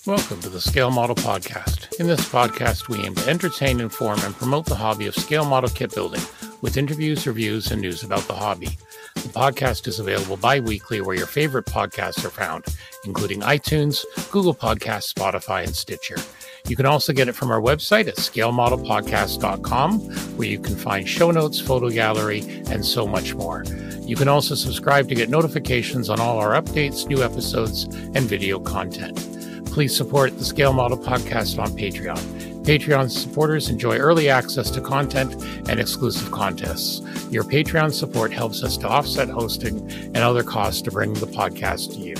Welcome to the Scale Model Podcast. In this podcast, we aim to entertain, inform, and promote the hobby of scale model kit building with interviews, reviews, and news about the hobby. The podcast is available bi-weekly where your favorite podcasts are found, including iTunes, Google Podcasts, Spotify, and Stitcher. You can also get it from our website at scalemodelpodcast.com, where you can find show notes, photo gallery, and so much more. You can also subscribe to get notifications on all our updates, new episodes, and video content. Please support the Scale Model Podcast on Patreon. Patreon supporters enjoy early access to content and exclusive contests. Your Patreon support helps us to offset hosting and other costs to bring the podcast to you.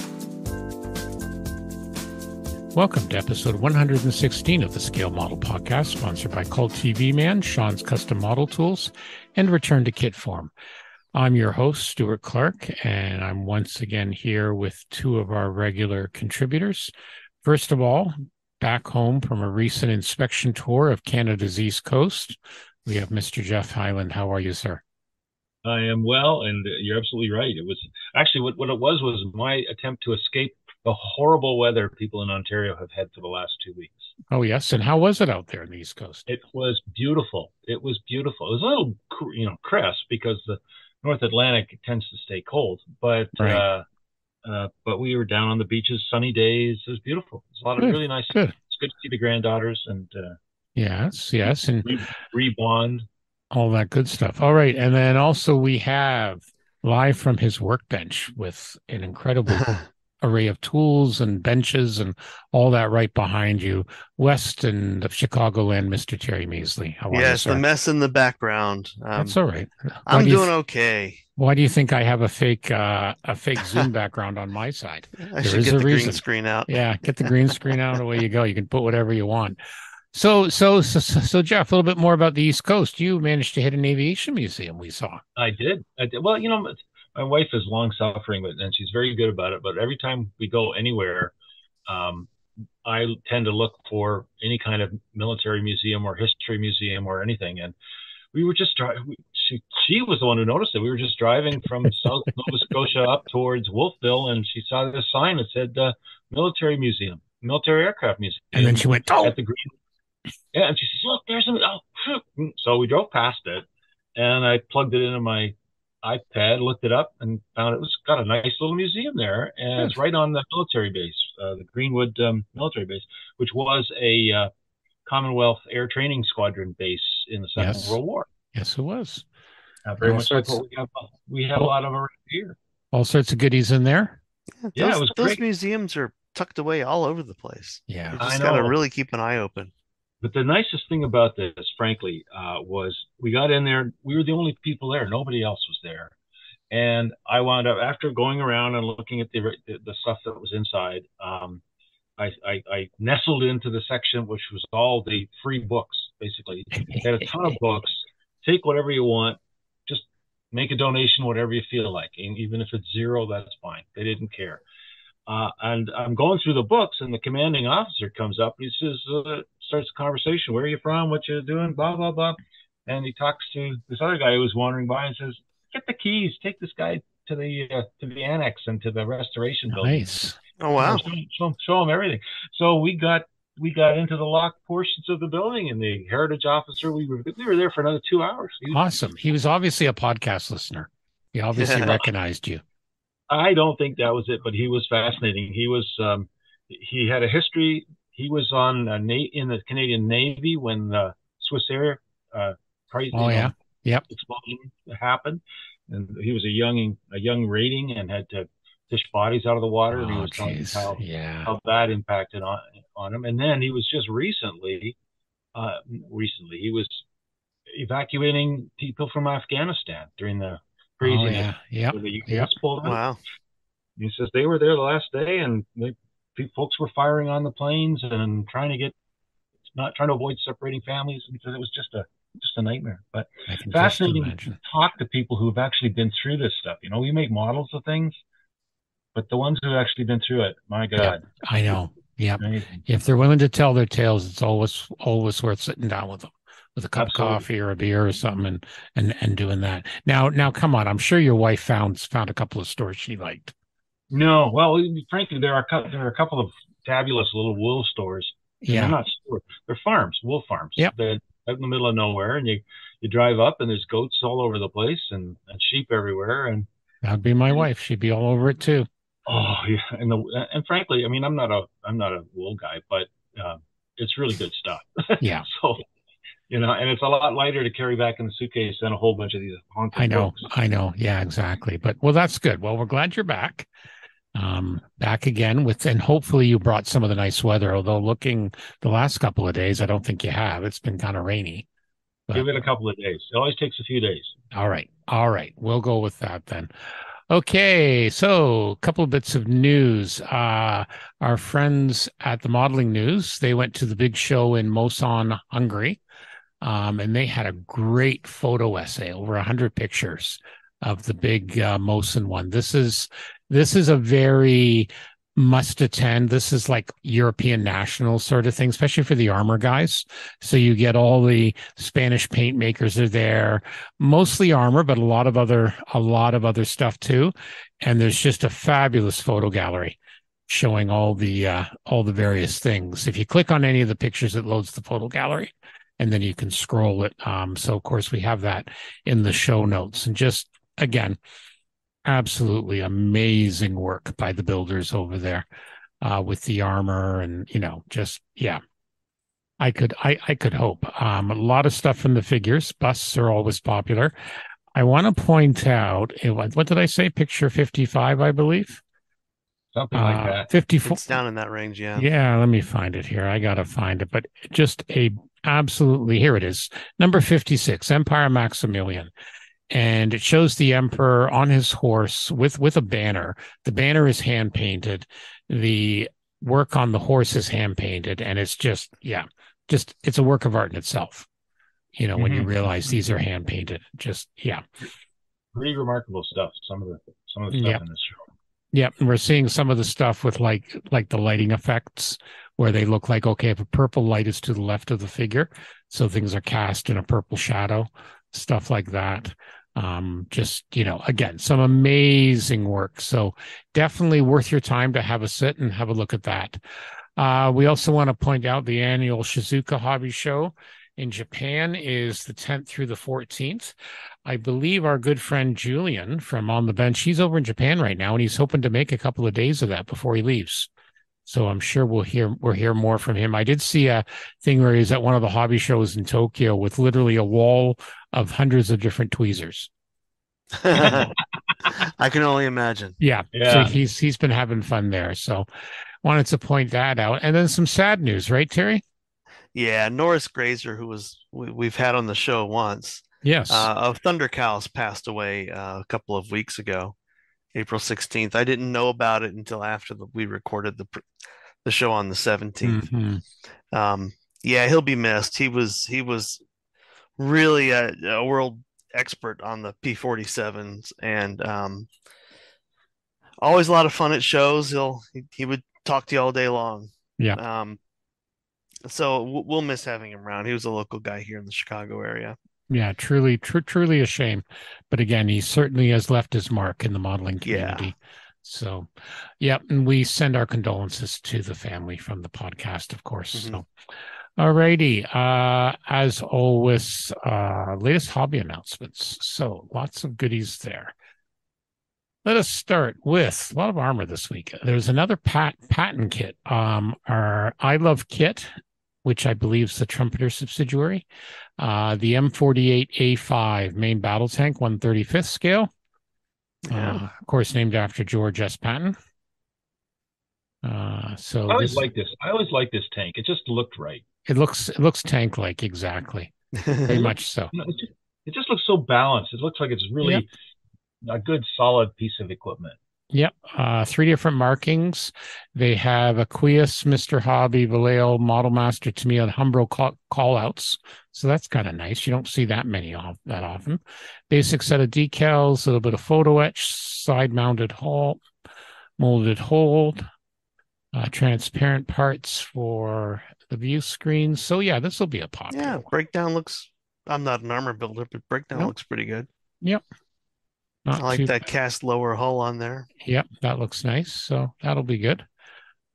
Welcome to episode 116 of the Scale Model Podcast, sponsored by Cult TV Man, Sean's Custom Model Tools, and Return to Kit Form. I'm your host, Stuart Clark, and I'm once again here with two of our regular contributors. First of all, back home from a recent inspection tour of Canada's East Coast, we have Mr. Jeff Hyland. How are you, sir? I am well, and you're absolutely right. It was actually what it was my attempt to escape the horrible weather people in Ontario have had for the last 2 weeks. Oh, yes. And how was it out there on the East Coast? It was beautiful. It was beautiful. It was a little, crisp because the North Atlantic tends to stay cold, but Right. but we were down on the beaches, sunny days. It was beautiful. It was a lot of really nice. Good. It's good to see the granddaughters and yes, and rebond. All that good stuff. All right. And then also we have live from his workbench with an incredible array of tools and benches and all that right behind you, west and of Chicagoland, Mr. Terry Measley. How are you, Yes, sir? the mess in the background. That's all right. I'm doing okay. Why do you think I have a fake Zoom background on my side? I should get the green screen out. Yeah, get the green screen out. Away you go. You can put whatever you want. So, Jeff, a little bit more about the East Coast. You managed to hit an aviation museum we saw. I did. Well, my wife is long suffering, and she's very good about it. But every time we go anywhere, I tend to look for any kind of military museum or history museum or anything. And we were just driving. She was the one who noticed it. We were just driving from South Nova Scotia up towards Wolfville, and she saw this sign that said military museum, military aircraft museum. And then she went, "Oh!" At the green. Yeah, and she says, "Look, there's a." Oh. So we drove past it, and I plugged it into my iPad, looked it up, and found it was got a nice little museum there, and it's right on the military base, the Greenwood military base, which was a Commonwealth Air Training Squadron base in the Second World War. Yes, it was. Very much like what we have a lot of around here. All sorts of goodies in there. Yeah, it was those great. Museums are tucked away all over the place. Yeah, you just got to really keep an eye open. But the nicest thing about this, frankly, was we got in there. We were the only people there. Nobody else was there. And I wound up, after going around and looking at the stuff that was inside, I nestled into the section, which was all the free books, basically. They had a ton of books. Take whatever you want. Just make a donation, whatever you feel like. And even if it's zero, that's fine. They didn't care. And I'm going through the books, and the commanding officer comes up. And he says, starts a conversation. Where are you from? What you doing? Blah, blah, blah. And he talks to this other guy who was wandering by and says, "Get the keys. Take this guy to the annex and to the restoration building." Nice. Oh, wow. Show him everything. So we got into the locked portions of the building, and the heritage officer, we were there for another 2 hours. Awesome. He was obviously a podcast listener. He obviously recognized you. I don't think that was it, but he was fascinating. He was he had a history. He was on in the Canadian Navy when the Swiss Air explosion happened, and he was a young rating and had to fish bodies out of the water. And he was telling how that impacted on him. And then he was just recently he was evacuating people from Afghanistan during the craziness. The U.S. pulled out. Wow. He says they were there the last day, and folks were firing on the planes and trying to avoid separating families. And he said it was just a nightmare. But fascinating to talk to people who've actually been through this stuff. We make models of things, but the ones who've actually been through it, my God. Yeah, I know. Yeah. If they're willing to tell their tales, it's always worth sitting down with them with a cup of coffee or a beer or something and doing that. Now, come on. I'm sure your wife found a couple of stories she liked. No, well, frankly, there are a couple of fabulous little wool stores. And they're Yeah. not stores, they're farms, wool farms. Yep. They're out in the middle of nowhere, and you drive up, and there's goats all over the place, and sheep everywhere, and That'd be my wife. She'd be all over it too. oh yeah, and frankly, I mean, I'm not a wool guy, but it's really good stuff. Yeah. So and it's a lot lighter to carry back in the suitcase than a whole bunch of these honking books. I know. Yeah, exactly. But well, that's good. Well, we're glad you're back. Back again and hopefully you brought some of the nice weather, although looking the last couple of days, I don't think you have. It's been kind of rainy. But, give it a couple of days. It always takes a few days. All right. All right. We'll go with that then. Okay, so a couple of bits of news. Our friends at the Modeling News, they went to the big show in Moson, Hungary, and they had a great photo essay, over 100 pictures of the big Moson one. This is a very must attend. This is like European national sort of thing, especially for the armor guys. So you get all the Spanish paint makers are there, mostly armor, but a lot of other stuff too. And there's just a fabulous photo gallery showing all the various things. If you click on any of the pictures, it loads the photo gallery, and then you can scroll it. So of course we have that in the show notes. And just again, absolutely amazing work by the builders over there with the armor, and just I could hope. A lot of stuff in the figures. Busts are always popular. I want to point out, what did I say? Picture 55, I believe. Something like that. 54. It's down in that range, yeah. Yeah, let me find it here. I gotta find it, but just absolutely, here it is. Number 56, Empire Maximilian. And it shows the emperor on his horse with a banner. The banner is hand painted. The work on the horse is hand painted, and it's just it's a work of art in itself. When you realize these are hand painted, pretty remarkable stuff. Some of the stuff in this show. Yeah, and we're seeing some of the stuff with like the lighting effects, where they look like, okay, if a purple light is to the left of the figure, so things are cast in a purple shadow, stuff like that. Again, some amazing work. So definitely worth your time to have a sit and have a look at that. We also want to point out the annual Shizuoka Hobby Show in Japan is the 10th through the 14th. I believe our good friend Julian from On the Bench, he's over in Japan right now, and he's hoping to make a couple of days of that before he leaves. So I'm sure we'll hear more from him. I did see a thing where he's at one of the hobby shows in Tokyo with literally a wall of hundreds of different tweezers. I can only imagine. Yeah. So he's been having fun there. So wanted to point that out. And then some sad news, right, Terry? Yeah, Norris Grazer, who we've had on the show once. Yes. Of Thunder Cows, passed away a couple of weeks ago, April 16th. I didn't know about it until after we recorded the show on the 17th. Mm-hmm. Yeah, he'll be missed. He was really a world expert on the P-47s, and always a lot of fun at shows. He would talk to you all day long. Yeah. So we'll miss having him around. He was a local guy here in the Chicago area. Yeah, truly a shame. But again, he certainly has left his mark in the modeling community. Yeah. So, and we send our condolences to the family from the podcast, of course. Mm-hmm. So, all righty. As always, latest hobby announcements. So lots of goodies there. Let us start with a lot of armor this week. There's another patent kit. Our I Love kit, which I believe is the Trumpeter subsidiary. The M48A5 main battle tank, 135th scale. Of course, named after George S. Patton. So I always like this. I always like this tank. It just looked right. It looks tank-like, exactly. Very much so. It just looks so balanced. It looks like it's really a good, solid piece of equipment. Yep. 3 different markings. They have Aqueous, Mr. Hobby, Vallejo, Model Master, Tamiya, and Humbro callouts. So that's kind of nice. You don't see that many that often. Basic set of decals, a little bit of photo etch, side-mounted hull, molded hold, transparent parts for the view screen. So this will be a popular one. Breakdown looks, I'm not an armor builder, but breakdown looks pretty good. Yep. I like that cast lower hull on there. Yep, that looks nice. So that'll be good.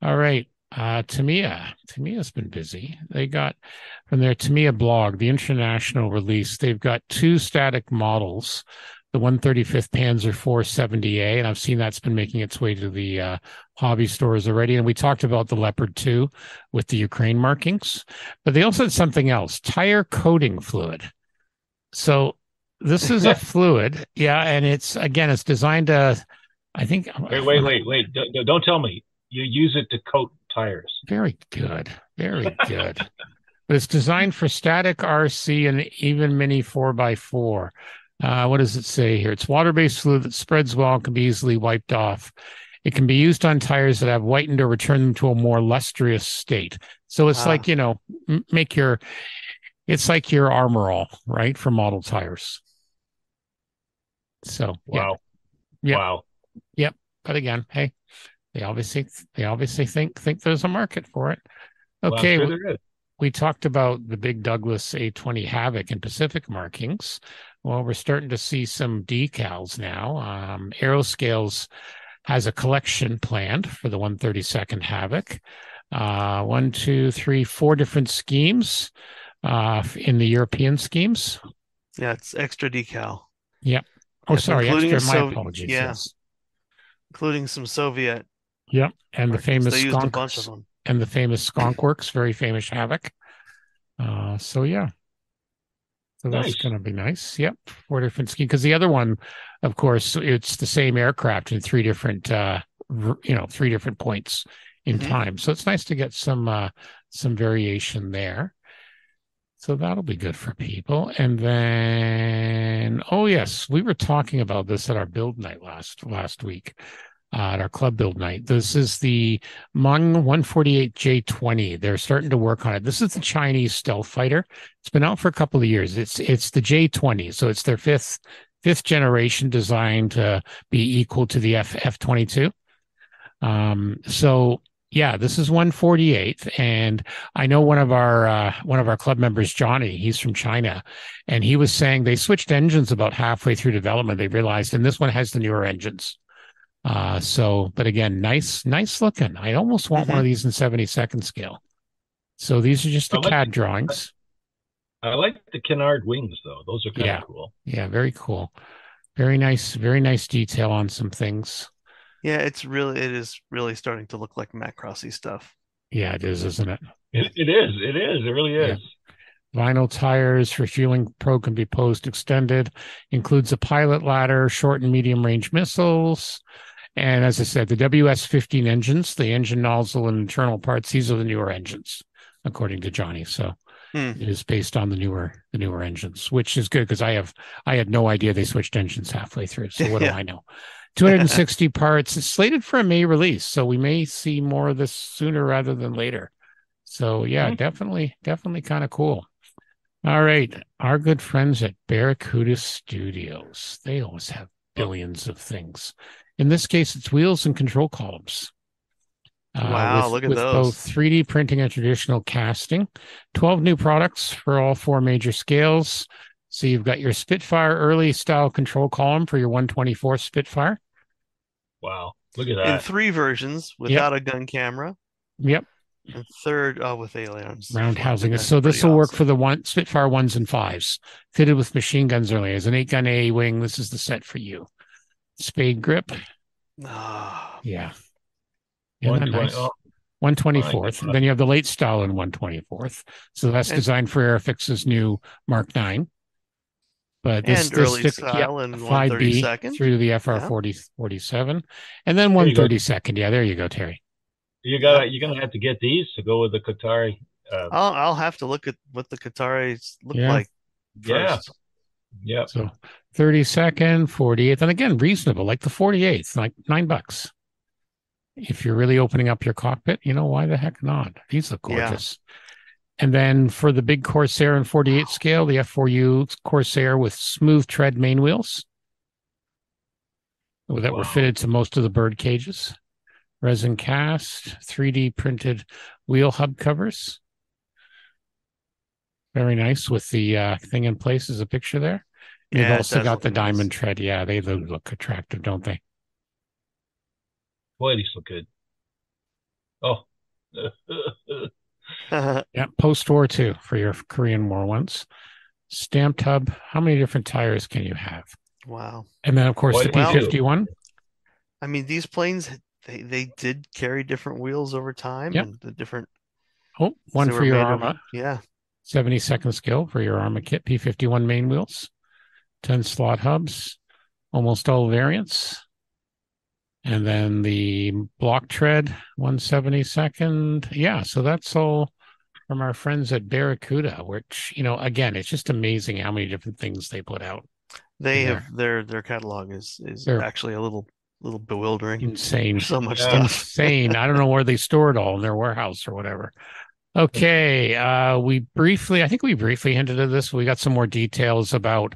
All right. Tamiya's been busy. They got from their Tamiya blog, the international release, they've got two static models, the 135th Panzer 470A, and I've seen that's been making its way to the hobby stores already. And we talked about the Leopard 2 with the Ukraine markings, but they also had something else, tire coating fluid. So this is a fluid, yeah, and it's designed to, I think, Wait. Don't tell me you use it to coat tires. very good, very good. But it's designed for static RC and even mini 4x4. What does it say here? It's water-based fluid that spreads well and can be easily wiped off. It can be used on tires that have whitened or returned them to a more lustrous state. So it's like, it's like your Armor All, right, for model tires. So, wow. Yeah. Wow. Yep. But again, hey, they obviously think there's a market for it. Okay. Well, sure we talked about the big Douglas A20 Havoc and Pacific markings. Well, we're starting to see some decals now. Aeroscales has a collection planned for the 132nd Havoc. 1, 2, 3, 4 different schemes in the European schemes. Yeah, it's extra decal. Yep. Oh, sorry, extra. My apologies. Yeah, yes. Including some Soviet. Yep, and the famous they used a bunch of them. And the famous Skunk Works, very famous Havoc. So yeah. So that's going to be nice. Yep, 4 different schemes. Because the other one, of course, it's the same aircraft in 3 different, 3 different points in time. So it's nice to get some variation there. So that'll be good for people. And then, oh yes, we were talking about this at our build night last week, at our club build night. This is the Mung 148J20. They're starting to work on it. This is the Chinese stealth fighter. It's been out for a couple of years. It's the J20, so it's their fifth generation, designed to be equal to the F-22. So yeah, this is 148, and I know one of our club members, Johnny. He's from China, and he was saying they switched engines about halfway through development. They realized, and this one has the newer engines. But again, nice looking. I almost want one of these in 72nd scale. So these are just the CAD drawings. I like the canard wings, though. Those are kind of cool. Yeah, very cool. Very nice detail on some things. Yeah, it is really starting to look like Macrossy stuff. Yeah, it is, isn't it? It is. It really is. Yeah. Vinyl tires for fueling probe can be post extended. Includes a pilot ladder, short and medium range missiles. And as I said, the WS-15 engines, the engine nozzle and internal parts, these are the newer engines, according to Johnny. So it is based on the newer engines, which is good because I had no idea they switched engines halfway through. So what do I know? 260 parts. It's slated for a May release, so we may see more of this sooner rather than later. So yeah, definitely kind of cool. All right, our good friends at Barracuda Studios. They always have billions of things. In this case, it's wheels and control columns. Wow, look at with those. Both 3D printing and traditional casting. 12 new products for all 4 major scales. So you've got your Spitfire early style control column for your 124th Spitfire. Wow, look at that. In 3 versions without a gun camera. Yep. And 3rd with ailerons. Round housing. So this will work for the Spitfire 1s and 5s. Fitted with machine guns early. As an 8-gun A wing, this is the set for you. Spade grip. Yeah. Nice. 124th. Then you have the late style in 124th. So that's designed for Airfix's new Mark 9. But this early style in 132nd through the FR-47, and then 132nd. Yeah, there you go, Terry. You're gonna have to get these to go with the Qatari. I'll have to look at what the Qataris look like first. Yeah. So 32nd, 48th, and again reasonable, like the 48th, like $9. If you're really opening up your cockpit, why the heck not? These look gorgeous. Yeah. And then for the big Corsair in 48 scale, the F4U Corsair with smooth tread main wheels that were fitted to most of the bird cages. Resin cast, 3D printed wheel hub covers. Very nice with the thing in place as a picture there. They've also got the diamond tread. Yeah, they look attractive, don't they? Boy, these look good. Oh, Yeah, post-war too for your Korean War ones. Stamped hub. How many different tires can you have? Wow. And then, of course, the Quite a Well, few. P-51. I mean, these planes they did carry different wheels over time Yep. and the different Oh, because one they for were your made of Arma. yeah. 72nd skill for your Arma kit. P-51 main wheels. 10 slot hubs. Almost all variants. And then the block tread, 172nd. Yeah, so that's all from our friends at Barracuda, which, again, it's just amazing how many different things they put out They in there. have their catalog is They're actually a little bewildering. insane, There's so much Yeah. stuff. insane. I don't know where they store it all in their warehouse or whatever. Okay, I think we briefly hinted at this. We got some more details about,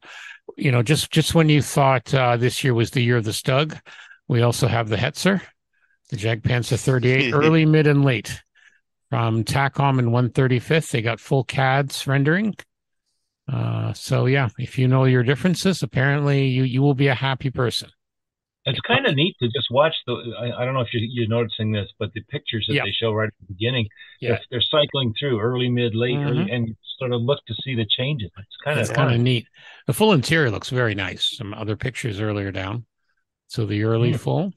just when you thought this year was the year of the Stug, we also have the Hetzer, the Jagdpanzer 38, early, mid, and late. From TACOM and 135th, they got full CADs rendering. So yeah, if you know your differences, apparently you will be a happy person. It's kind of neat to just watch I don't know if you're noticing this, but the pictures that Yeah, they show right at the beginning, yeah. they're cycling through early, mid, late, Mm-hmm. early, and you sort of look to see the changes. It's kind of It's kind of fun. neat. The full interior looks very nice. Some other pictures earlier down. So the early Mm. full.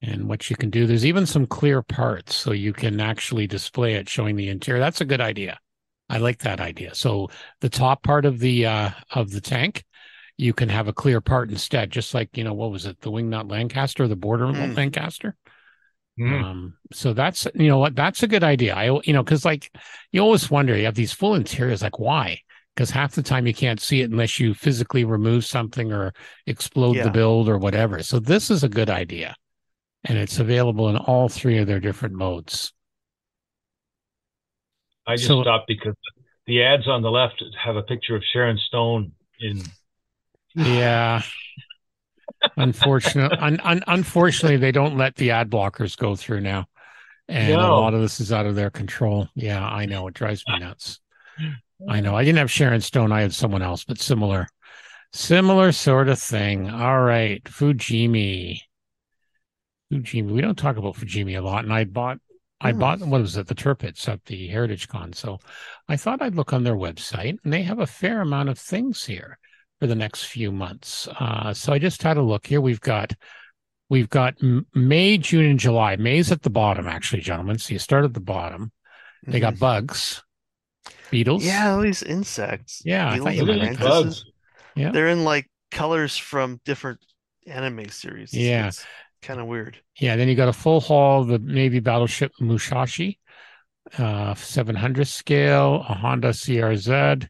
And what you can do, there's even some clear parts, so you can actually display it showing the interior. That's a good idea. I like that idea. So the top part of the tank, you can have a clear part instead, just like, what was it, the Wingnut Lancaster, the Border Mm, Lancaster. Mm. So that's, what, that's a good idea. Because like you always wonder, you have these full interiors, like why? Because half the time you can't see it unless you physically remove something or explode the yeah. build or whatever. So this is a good idea, and it's available in all three of their different modes. I just So stopped because the ads on the left have a picture of Sharon Stone in. yeah, unfortunately, they don't let the ad blockers go through now, and a lot No. of this is out of their control. Yeah, I know, it drives me nuts. I know. I didn't have Sharon Stone. I had someone else, but similar sort of thing. All right, Fujimi. Fujimi. We don't talk about Fujimi a lot, and I Hmm. bought what was it, the Turpits at the Heritage Con. So I thought I'd look on their website, and they have a fair amount of things here for the next few months. So I just had a look here. We've got May, June, and July. May's at the bottom, actually, gentlemen. So you start at the bottom. They Hmm. got bugs, beetles. Yeah, all these insects, Yeah, I thought beetles you Look might at and like these that. bugs. mantises. Yeah, They're in like colors from different anime series. yeah, It's kind of weird. yeah. Then you got a full haul of the Navy battleship Musashi, 700 scale, a Honda CRZ,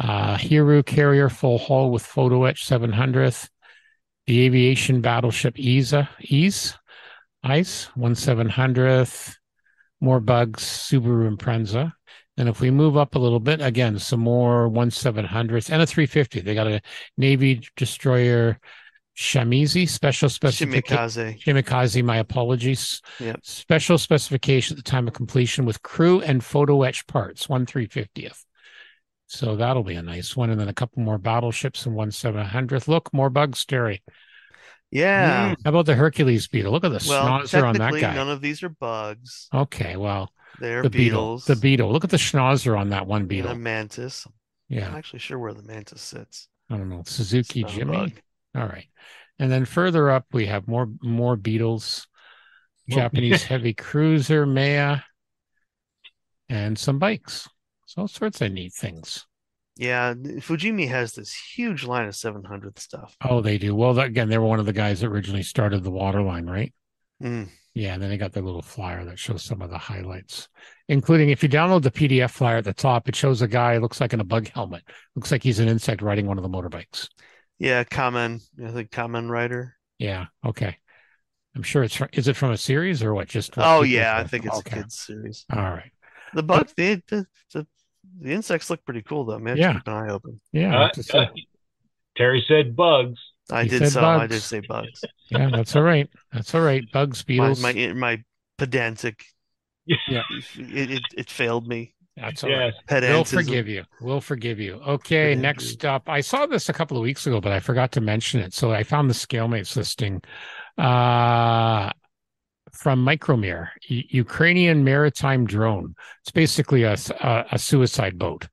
Hiru carrier full hull with photo etch 700th, the aviation battleship Ice 1700th, more bugs, Subaru Impreza. And if we move up a little bit, again, some more 1700s and a 350. They got a Navy destroyer Shimizu special specification. Shimikaze. Shimikaze, my apologies. Yep. Special specification at the time of completion with crew and photo etch parts, 1/350th. So that'll be a nice one. And then a couple more battleships and 1/700th. Look, more bugs, Terry. Yeah. Mm. How about the Hercules beetle? Look at the Well, schnauzer on that technically, guy. none of these are bugs. Okay, well, They're the beetle. The beetles beetle. Look at the schnauzer on that one and a beetle. mantis. I'm Yeah. not actually sure where the mantis sits. I don't know. It's Suzuki not a bug. Jimmy. All right. And then further up, we have more beetles, Well, Japanese heavy cruiser, Maya, and some bikes. So all sorts of neat things. Yeah, Fujimi has this huge line of 700 stuff. Oh, they do. Well, again, they were one of the guys that originally started the waterline, right? Mm. Yeah, and then they got their little flyer that shows some of the highlights, including if you download the PDF flyer at the top, it shows a guy looks like in a bug helmet. Looks like he's an insect riding one of the motorbikes. Yeah, I think Kamen Rider. Yeah. Okay. I'm sure is it from a series or what? Just what Oh people yeah, I have think it's a Okay. kids series. All right. The But bug, the insects look pretty cool though. Maybe I have to yeah, keep an eye open. yeah. I uh, have to uh, say. Terry said bugs. I He did said so. I did bugs. say bugs. Yeah, that's all right. That's all right. Bugs, My beetles. my my pedantic Yeah, it failed me. that's all right. Yes. We'll forgive Pedantism. you. We'll forgive you. Okay, Pedantry. next up. I saw this a couple of weeks ago, but I forgot to mention it. So I found the ScaleMates listing. Uh from Micromere, Ukrainian maritime drone. It's basically a suicide boat,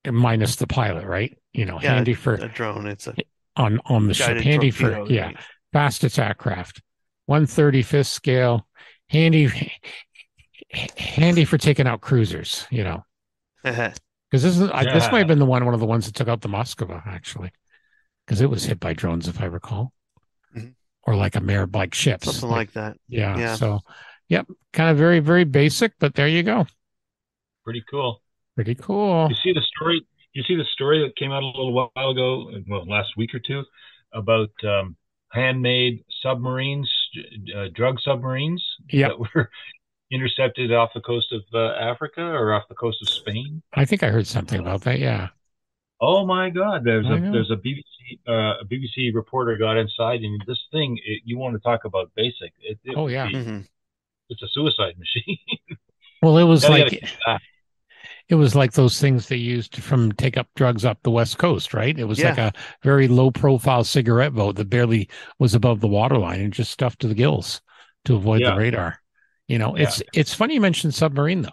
minus the pilot, right? Handy for a drone. It's a on the ship, guided handy for torpedo, right? fast attack craft, 1/35th scale, handy for taking out cruisers. Because this might have been one of the ones that took out the Moskva, actually, because it was hit by drones, if I recall. Or like like ships. Something like that. Yeah. So, yep. Kind of very, very basic, but there you go. Pretty cool. Pretty cool. You see the story that came out a little while ago, well, last week or two, about handmade submarines, drug submarines that were intercepted off the coast of Africa or off the coast of Spain. I think I heard something about that. Yeah. Oh my God! There's a BBC reporter got inside, and this thing, you want to talk about basic? It's a suicide machine. Well, it was like those things they used to take up drugs up the West Coast, right? It was like a very low profile cigarette boat that barely was above the waterline and just stuffed to the gills to avoid the radar. It's funny you mentioned submarine though,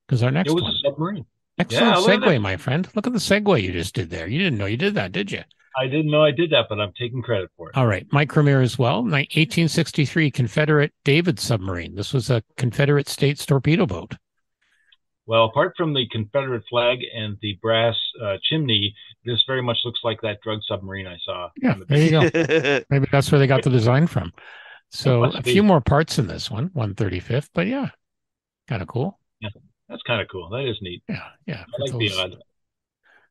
because our next one a submarine. Excellent segue, my friend. Look at the segue you just did there. You didn't know you did that, did you? I didn't know I did that, but I'm taking credit for it. All right. Micromere as well. 1863 Confederate David submarine. This was a Confederate States torpedo boat. Well, apart from the Confederate flag and the brass chimney, this very much looks like that drug submarine I saw. Yeah, there you go. Maybe that's where they got the design from. So a few more parts in this one, 1/35th, but yeah, kind of cool. Yeah. That's kind of cool. That is neat. Yeah. I like the odd.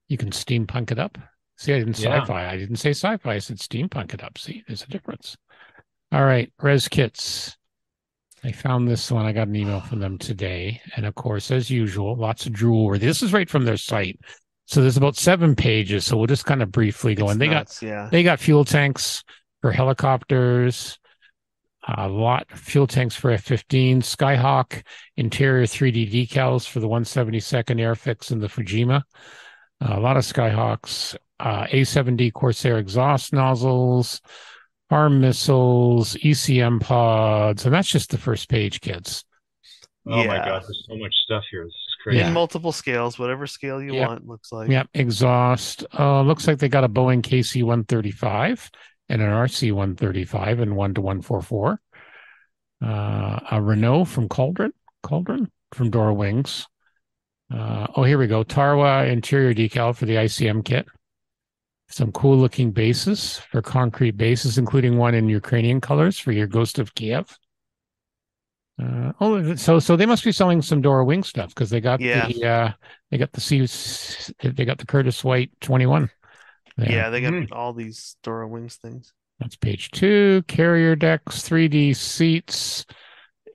You can steampunk it up. See, I didn't sci-fi. I didn't say sci-fi. I said steampunk it up. See, there's a difference. All right, res kits. I found this one. I got an email from them today, and of course, as usual, lots of drool worthy. This is right from their site. So there's about 7 pages. So we'll just kind of briefly go. And they got fuel tanks for helicopters. A lot of fuel tanks for F-15, Skyhawk, interior 3D decals for the 172nd Airfix and the Fujima. A lot of Skyhawks, A-7D Corsair exhaust nozzles, arm missiles, ECM pods, and that's just the first page, kids. Oh my God, there's so much stuff here. This is crazy. In multiple scales, whatever scale you want, looks like. Yep, exhaust. Looks like they got a Boeing KC-135. And an RC-135 and 1-144. A Renault from Cauldron from Dora Wings. Here we go. Tarwa interior decal for the ICM kit. Some cool looking bases for concrete bases, including one in Ukrainian colors for your Ghost of Kiev. So they must be selling some Dora Wing stuff because they got the Curtis White 21. There. Yeah, they got all these Dora Wings things. That's page 2. Carrier decks, 3D seats,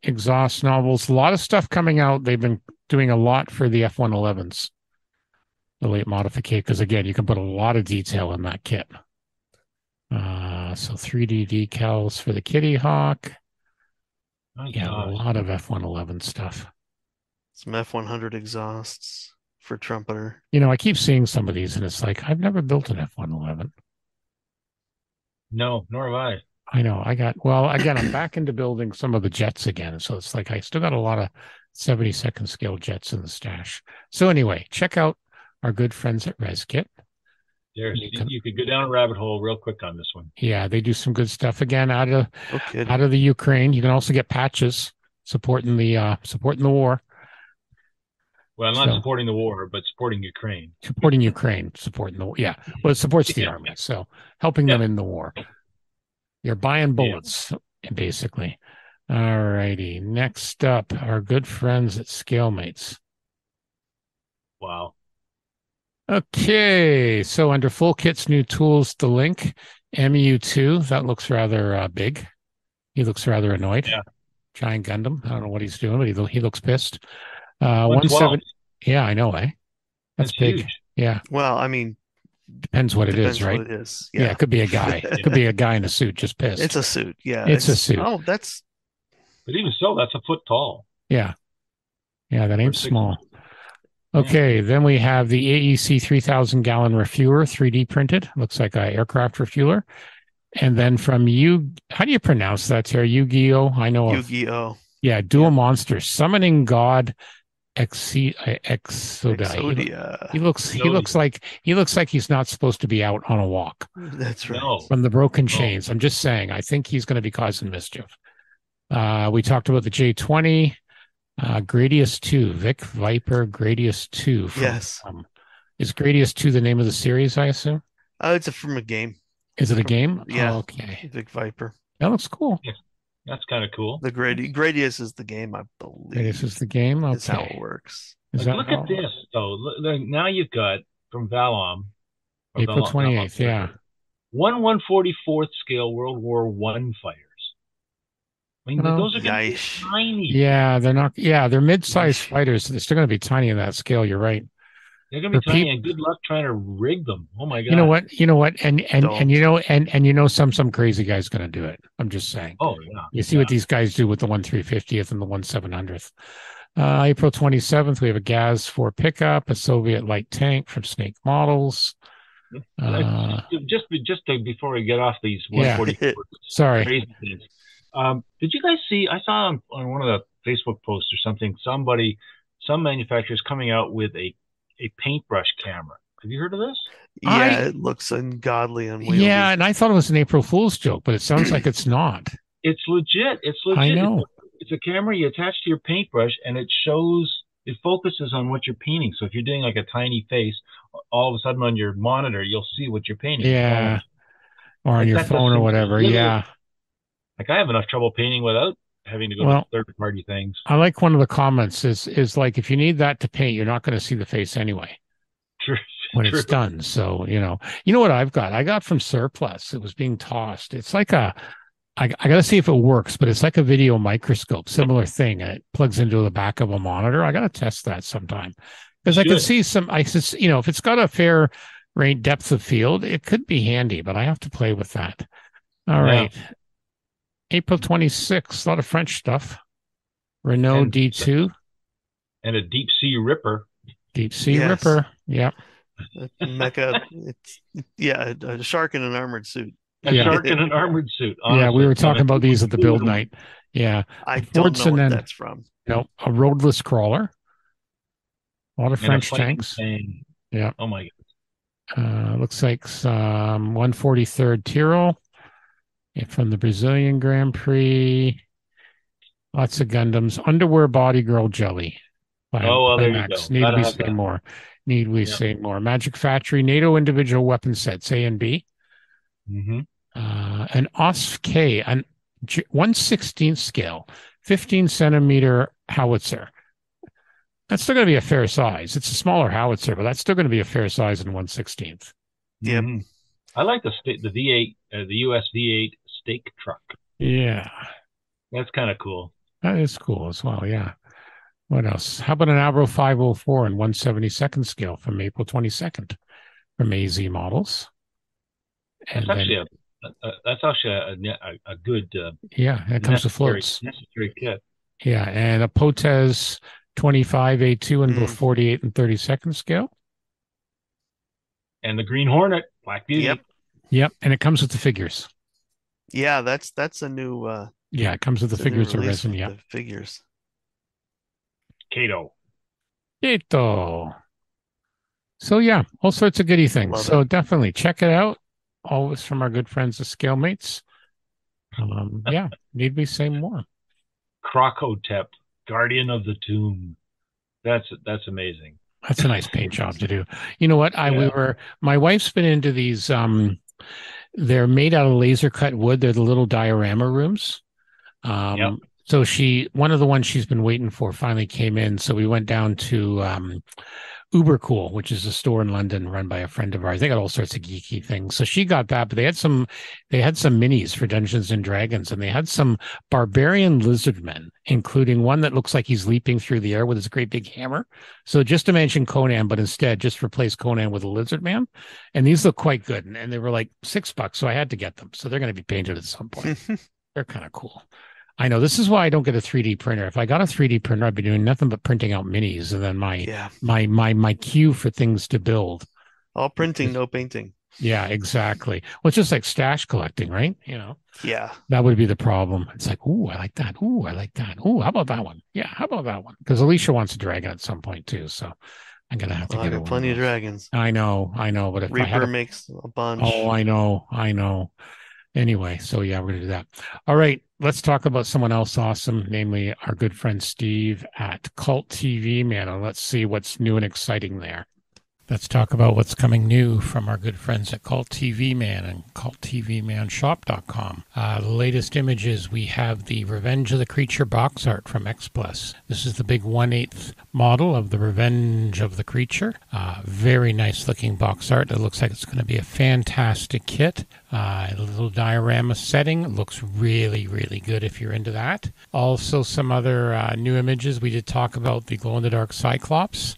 exhaust novels. A lot of stuff coming out. They've been doing a lot for the F-111s, the late modification, because again, you can put a lot of detail in that kit. So 3D decals for the Kitty Hawk. A lot of F-111 stuff. Some F-100 exhausts for trumpeter. I keep seeing some of these and it's like, I've never built an F-111. No, nor have I. I know. I'm back into building some of the jets again. So it's like, I still got a lot of 72nd scale jets in the stash. So anyway, check out our good friends at ResKit. You could go down a rabbit hole real quick on this one. Yeah, they do some good stuff again out of the Ukraine. You can also get patches supporting the war. Well, I'm not supporting the war, but supporting Ukraine. Supporting the war. Yeah. Well, it supports the army. So helping them in the war. You're buying bullets, basically. All righty. Next up, our good friends at ScaleMates. Wow. Okay. So under full kits, new tools, the link, MU2. That looks rather big. He looks rather annoyed. Yeah. Giant Gundam. I don't know what he's doing, but he looks pissed. 170. Yeah, I know, That's big. Huge. Yeah. Well, I mean, depends what it is, right? What it is. Yeah, it could be a guy. It could be a guy in a suit just pissed. It's a suit. Yeah. It's a suit. Oh, But even so, that's a foot tall. Yeah. Yeah, that ain't small. Okay, then we have the AEC 3,000 gallon refueler, 3D printed. Looks like an aircraft refueler. And then from you, how do you pronounce that, Terry? Yu-Gi-Oh? I know of. Yu-Gi-Oh. Yeah, Dual Yep. Monsters, Summoning God Exodia. Exodia. He looks like he's not supposed to be out on a walk That's right. No. from the broken Oh, chains. I'm just saying, I think he's going to be causing mischief. We talked about the J20, Gradius 2, Vic Viper Gradius 2 from Yes. is Gradius 2 the name of the series, I assume? It's from a game. Is it a game? Yeah. Oh, okay. Big Viper. That looks cool. yeah, that's kind of cool. The Gradius is the game, I Gradius believe. is the game. Is how it Okay. works. Is Like, that look how at this though. Now you've got from Valom, or April Valom 28th? Yeah. 1/144th scale World War One fighters. I mean, Well, those are going to be Yish. tiny. yeah, they're not. Yeah, they're mid-sized Yeesh. fighters. So they're still going to be tiny in that scale. You're right. They're going to For be tiny, people, and good luck trying to rig them. Oh my you know God. what? You know what? And Don't. some crazy guy's going to do it. I'm just saying. Oh yeah, You see yeah. what these guys do with the 1/350th and the 1/700th. April 27th, we have a Gaz 4 pickup, a Soviet light tank from Snake Models. Before we get off these Yeah, 144 sorry. crazy things, did you guys see? I saw on one of the Facebook posts or something. Some manufacturers coming out with a paintbrush camera. Have you heard of this? Yeah, I it looks ungodly Yeah, unwieldy. and I thought it was an April Fool's joke, but it sounds like it's not. It's legit. It's I legit. know. It's a camera you attach to your paintbrush, and it focuses on what you're painting. So if you're doing like a tiny face, all of a sudden on your monitor, you'll see what you're painting. Yeah, or on Like your that's a phone or simple whatever. little. Yeah. Like I have enough trouble painting without having to go to Well, third-party things. I like one of the comments is like if you need that to paint, you're not going to see the face anyway True, when true. it's done. So, you know what I've got? I got from Surplus. It was being tossed. It's like I got to see if it works, but it's like a video microscope, similar thing. And it plugs into the back of a monitor. I got to test that sometime because I can Should. see if it's got a fair range depth of field, it could be handy, but I have to play with that. All Yeah. right. April 26th, a lot of French stuff. Renault And D2, and a deep sea ripper. Deep Sea Yes. Ripper. Yep. Mecha. A shark in an armored suit. A Yeah. shark in an armored suit. Yeah, we Honestly. were talking about these at the build Ooh. night. Yeah. I The don't know Fordson what and that's from. a roadless crawler. A lot of And a French fighting tanks. thing. Yeah. Oh my. Looks like some 143rd Tyrrell from the Brazilian Grand Prix. Lots of Gundams. Underwear Body Girl Jelly. Oh well, there you Max. go. Need Gotta we have say that. more? Need we Yeah. say more? Magic Factory NATO individual weapon sets A and B. Mm-hmm. An OSF-K, an 1/16 scale, 15 centimeter howitzer. That's still going to be a fair size. It's a smaller howitzer, but that's still going to be a fair size in 1/16. Yep. Mm-hmm. I like the V8, the US V8 stake truck. Yeah, That's kind of cool. that is cool as well. Yeah. What else? How about an Avro 504 in 1/72nd scale from April 22nd from AZ Models? That's actually a good yeah, it comes with floats. necessary kit. Yeah, and a Potez 25 A2 in both 48 and 32nd scale. And the Green Hornet, Black Beauty. Yep. Yep, and it comes with the figures. Yeah, that's a new Yeah, it comes with the it's a new figures of release resin. with Yeah. the figures. Kato. Ito. So yeah, all sorts of goody things. Love So it. definitely check it out. Always from our good friends, the Scalemates. Yeah, need we say more? Crocotep, Guardian of the Tomb. That's amazing. That's a nice paint job to do. You know what? Yeah. My wife's been into these. They're made out of laser cut wood. They're the little diorama rooms. Yep. So one of the ones she's been waiting for finally came in. So we went down to Uber Cool, which is a store in London run by a friend of ours. They got all sorts of geeky things. So she got that, but they had some minis for Dungeons and Dragons, and they had some barbarian lizard men, including one that looks like he's leaping through the air with his great big hammer. So just imagine Conan, but instead just replace Conan with a lizard man. And these look quite good. And they were like $6, so I had to get them. So they're going to be painted at some point. They're kind of cool. I know this is why I don't get a 3D printer. If I got a 3D printer, I'd be doing nothing but printing out minis, and then my queue for things to build. All printing, no painting. Yeah, exactly. Well, it's just like stash collecting, right? Yeah. That would be the problem. It's like, ooh, I like that. Ooh, I like that. Ooh, how about that one? Yeah, how about that one? Because Alicia wants a dragon at some point too, so I'm gonna have to Well, I get her got one of plenty of those. dragons. I know, but if I had Reaper a, makes a oh, bunch. I know. Anyway, so yeah, we're gonna do that. All right, let's talk about someone else awesome, namely our good friend Steve at Cult TV Man, and let's see what's new and exciting there. Let's talk about what's coming new from our good friends at Cult TV Man and culttvmanshop.com. The latest images, we have the Revenge of the Creature box art from X Plus. This is the big 1/8 model of the Revenge of the Creature. Very nice looking box art. It looks like it's going to be a fantastic kit. A little diorama setting. It looks really, really good if you're into that. Also, some other new images. We did talk about the glow-in-the-dark Cyclops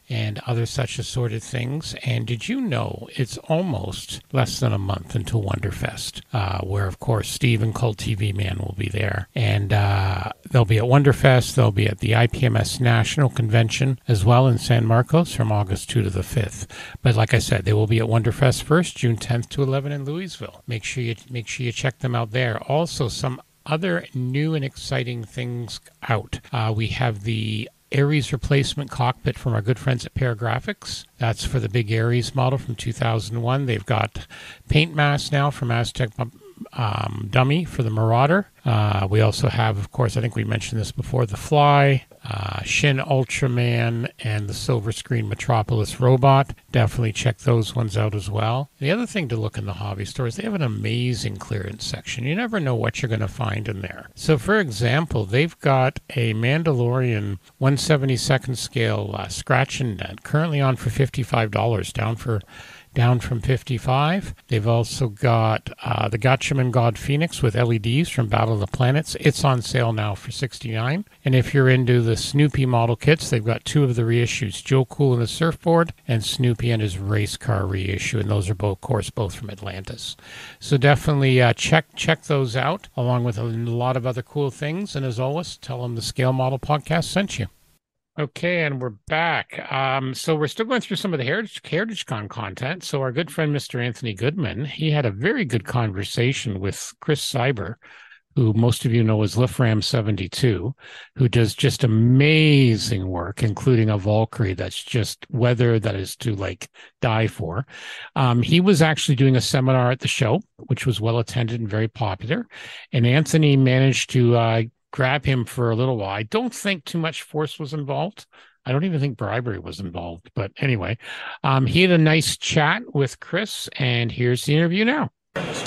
and other such assorted things. And did you know it's almost less than a month until Wonderfest, where, of course, Steve and Cult TV Man will be there. And they'll be at Wonderfest. They'll be at the IPMS National Convention as well in San Marcos from August 2 to the 5th. But like I said, they will be at Wonderfest first, June 10th to 11 in Louisville. Make sure you check them out there. Also, some other new and exciting things out. We have the Ares replacement cockpit from our good friends at Paragraphics. That's for the big Ares model from 2001. They've got paint masks now from Aztec Dummy for the Marauder. We also have, of course, I think we mentioned this before, the Fly, Shin Ultraman, and the Silver Screen Metropolis robot. Definitely check those ones out as well. The other thing to look in the hobby store is they have an amazing clearance section. You never know what you're going to find in there. So, for example, they've got a Mandalorian 1/72 scale scratch and dent currently on for $55, down from 55. They've also got the Gatchaman God Phoenix with LEDs from Battle of the Planets. It's on sale now for $69. And if you're into the Snoopy model kits, they've got two of the reissues, Joe Cool and the Surfboard, and Snoopy and his race car reissue. And those are both, of course, both from Atlantis. So definitely check those out, along with a lot of other cool things. And as always, tell them the Scale Model Podcast sent you. Okay, and we're back. So we're still going through some of the HeritageCon content. So our good friend, Mr. Anthony Goodman, he had a very good conversation with Chris Cyber, who most of you know as Luftraum 72, who does just amazing work, including a Valkyrie that's just weather that is to die for. He was actually doing a seminar at the show, which was well attended and very popular. And Anthony managed to grab him for a little while. I don't think too much force was involved. I don't even think bribery was involved. But anyway, he had a nice chat with Chris, and here's the interview now.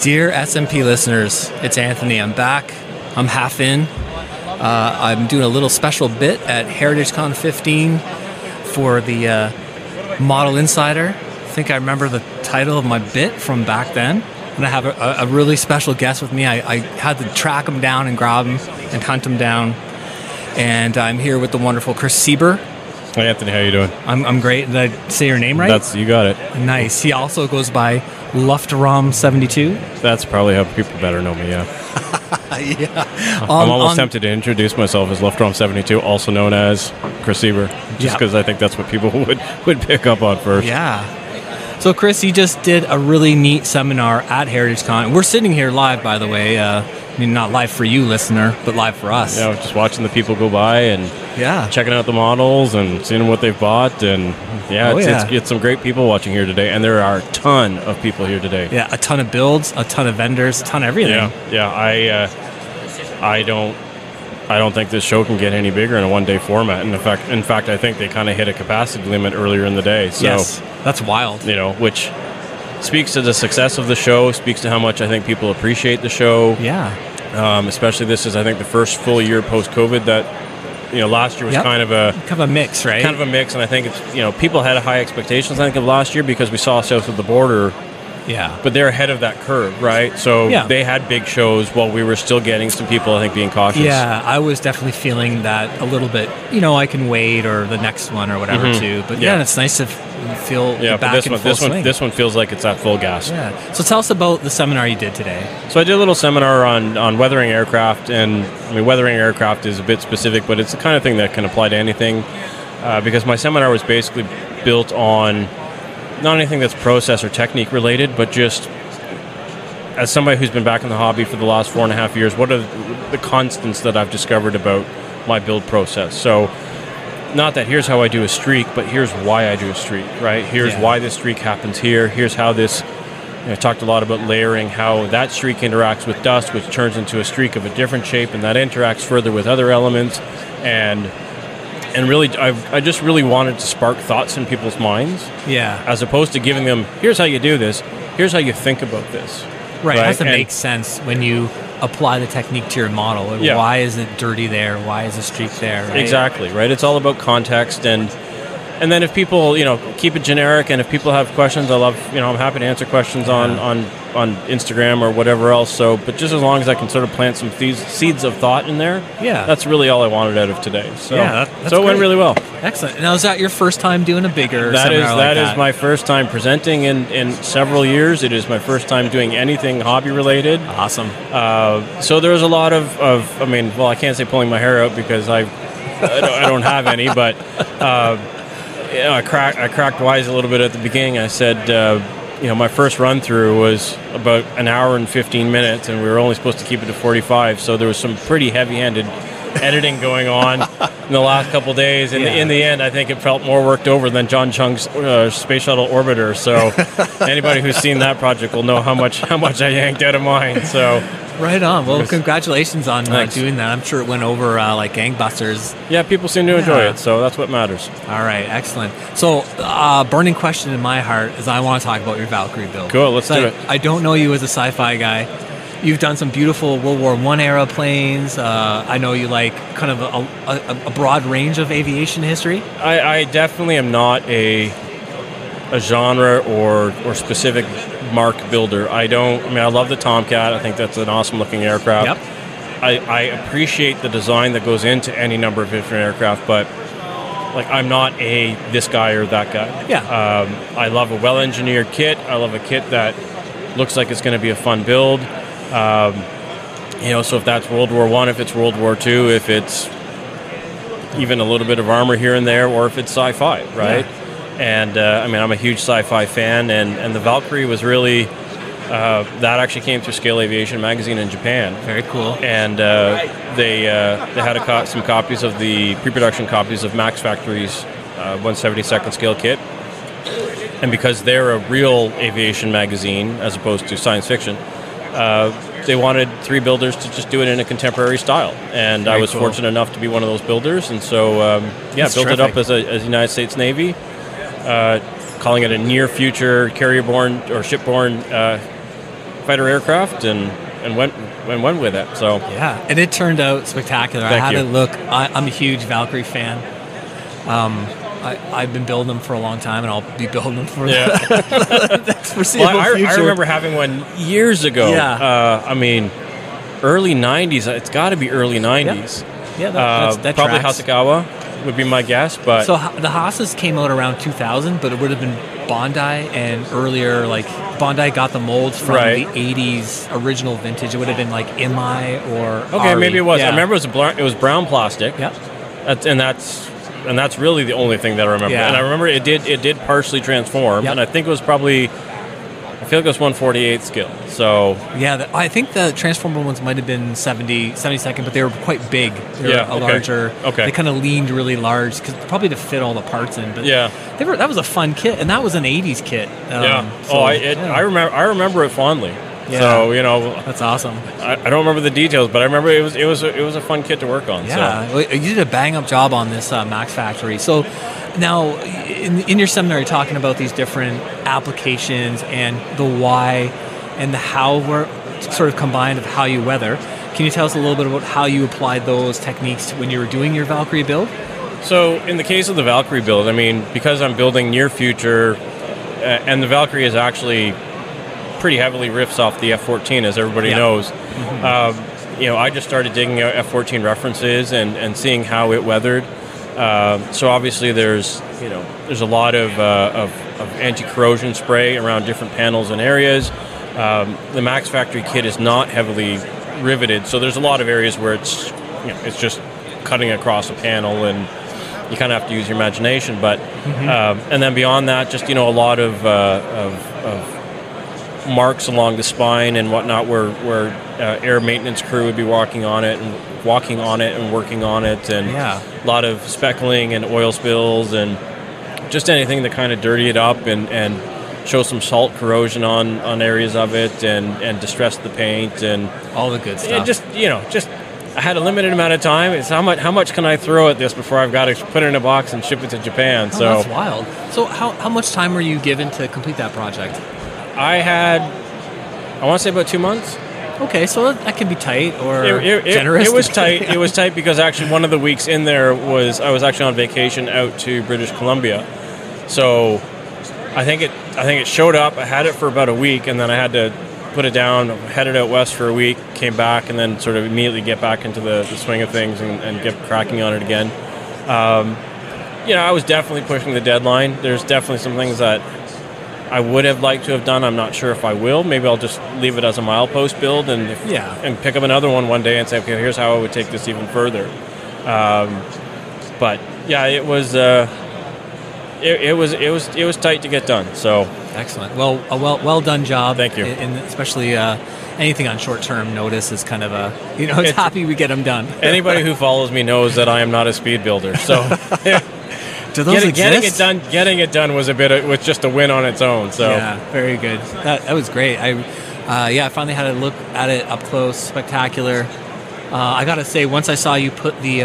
Dear SMP listeners, it's Anthony. I'm back. I'm half in. I'm doing a little special bit at HeritageCon 15 for the Model Insider. I think I remember the title of my bit from back then. And I have a really special guest with me. I had to track him down and grab him and hunt him down. And I'm here with the wonderful Chris Sieber. Hey, Anthony, how you doing? I'm great. Did I say your name right? You got it. Nice. He also goes by Luftraum 72. That's probably how people better know me, yeah. Yeah. I'm almost tempted to introduce myself as Luftraum 72, also known as Chris Sieber, just because I think that's what people would pick up on first. Yeah. So, Chris, you just did a really neat seminar at HeritageCon. We're sitting here live, by the way. I mean, not live for you, listener, but live for us. Yeah, just watching the people go by and checking out the models and seeing what they've bought. And it's some great people watching here today. And there are a ton of people here today. Yeah, a ton of builds, a ton of vendors, a ton of everything. Yeah. I don't think this show can get any bigger in a one-day format. And in fact, I think they kind of hit a capacity limit earlier in the day. So, yes, that's wild. Which speaks to the success of the show, speaks to how much I think people appreciate the show. Yeah. Especially this is, I think, the first full year post-COVID that, last year was kind of a mix, right? Kind of a mix, and I think it's, people had high expectations, I think, of last year because we saw south of the border. Yeah. But they're ahead of that curve, right? So they had big shows while we were still getting some people, I think, being cautious. Yeah, I was definitely feeling that a little bit. I can wait or the next one or whatever too. But it's nice to feel back in full swing. This one feels like it's at full gas. Yeah. So tell us about the seminar you did today. So I did a little seminar on weathering aircraft, and I mean, weathering aircraft is a bit specific, but it's the kind of thing that can apply to anything. Because my seminar was basically built on not anything that's process or technique related, but just as somebody who's been back in the hobby for the last 4.5 years, what are the constants that I've discovered about my build process? So not that here's how I do a streak, but here's why I do a streak, right? Here's why this streak happens here. Here's how this, I talked a lot about layering, how that streak interacts with dust, which turns into a streak of a different shape, and that interacts further with other elements. And really, I just really wanted to spark thoughts in people's minds. Yeah. As opposed to giving them, here's how you do this, here's how you think about this. Right. It has to make sense when you apply the technique to your model. Why is it dirty there? Why is the streak there? Right? Exactly, right? It's all about context, and then if people, keep it generic, and if people have questions, I'm happy to answer questions on Instagram or whatever else. So, but just as long as I can sort of plant some seeds of thought in there, that's really all I wanted out of today. So, that's so it went really well. Excellent. Now, is that your first time doing a bigger seminar that is my first time presenting in several years. It is my first time doing anything hobby related. Awesome. So there was a lot of I can't say pulling my hair out because I don't have any, but. I cracked wise a little bit at the beginning. I said, my first run through was about an hour and 15 minutes, and we were only supposed to keep it to 45. So there was some pretty heavy-handed editing going on in the last couple of days. And in the end, I think it felt more worked over than John Chung's Space Shuttle Orbiter. So anybody who's seen that project will know how much I yanked out of mine. So. Right on. Well, congratulations on doing that. I'm sure it went over like gangbusters. Yeah, people seem to enjoy it, so that's what matters. All right, excellent. So, burning question in my heart is I want to talk about your Valkyrie build. Cool, let's do it. I don't know you as a sci-fi guy. You've done some beautiful World War I era planes. I know you like kind of a broad range of aviation history. I definitely am not a genre or specific mark builder. I love the Tomcat. I think that's an awesome looking aircraft. Yep. I appreciate the design that goes into any number of different aircraft, but I'm not this guy or that guy. Yeah. I love a well-engineered kit. I love a kit that looks like it's going to be a fun build. So if that's World War I, if it's World War II, if it's even a little bit of armor here and there, or if it's sci-fi, right? Yeah. And I'm a huge sci-fi fan, and the Valkyrie was really that actually came through Scale Aviation magazine in Japan. Very cool. And they had some copies of the pre-production copies of Max Factory's 1/72nd scale kit, and because they're a real aviation magazine as opposed to science fiction, they wanted 3 builders to just do it in a contemporary style, and I was fortunate enough to be one of those builders, and so built it up as a United States Navy. Calling it a near future carrier-borne or ship-borne fighter aircraft, and went with it. So and it turned out spectacular. Thank I had you. a look. I'm a huge Valkyrie fan. I've been building them for a long time, and I'll be building them for the next foreseeable future. I remember having one years ago. Early 90s. It's got to be early 90s. Yeah, that probably tracks. Hasekawa would be my guess. But so the Haasas came out around 2000, but it would have been Bondi and earlier. Bondi got the molds from the 80s original vintage. It would have been like MI or Ari. Maybe it was. Yeah. I remember it was brown plastic. Yep. And that's really the only thing that I remember. Yeah. And I remember it did partially transform, and I think it was probably. I feel like it was 1/48 scale. So I think the Transformer ones might have been 72nd, but they were quite big. They were larger. Okay. They kind of leaned really large, probably to fit all the parts in. But that was a fun kit, and that was an 80s kit. I remember it fondly. Yeah. So that's awesome. I don't remember the details, but I remember it was a fun kit to work on. Yeah, so. You did a bang up job on this Max Factory. So now, in your seminar, you're talking about these different applications and the why and the how were sort of combined of how you weather. Can you tell us a little bit about how you applied those techniques when you were doing your Valkyrie build? So in the case of the Valkyrie build, because I'm building near future, and the Valkyrie is actually pretty heavily riffs off the F-14, as everybody knows. Mm-hmm. I just started digging out F-14 references and seeing how it weathered. So obviously there's a lot of anti-corrosion spray around different panels and areas. The Max Factory kit is not heavily riveted, so there's a lot of areas where it's just cutting across a panel, and you kind of have to use your imagination. But and then beyond that, just a lot of marks along the spine and whatnot, where air maintenance crew would be walking on it and working on it, and a lot of speckling and oil spills and just anything to kind of dirty it up and show some salt corrosion on areas of it and distress the paint and all the good stuff. Just I had a limited amount of time. It's how much can I throw at this before I've got to put it in a box and ship it to Japan? So that's wild. So how much time were you given to complete that project? I want to say about 2 months. Okay, so that can be tight or generous. It was tight. It was tight because actually one of the weeks in there I was actually on vacation out to British Columbia. So I think it showed up. I had it for about a week, and then I had to put it down, headed out west for a week, came back, and then sort of immediately get back into the swing of things and get cracking on it again. I was definitely pushing the deadline. There's definitely some things that I would have liked to have done. I'm not sure if I will. Maybe I'll just leave it as a milepost build and pick up another one day and say, okay, here's how I would take this even further. But yeah, it was tight to get done. So excellent. Well, a well done job. Thank you. And especially anything on short term notice is kind of it's happy we get them done. Anybody who follows me knows that I am not a speed builder. So. Do those exist? Getting it done was was just a win on its own. So yeah, very good. That was great. I finally had a look at it up close. Spectacular. I gotta say, once I saw you put the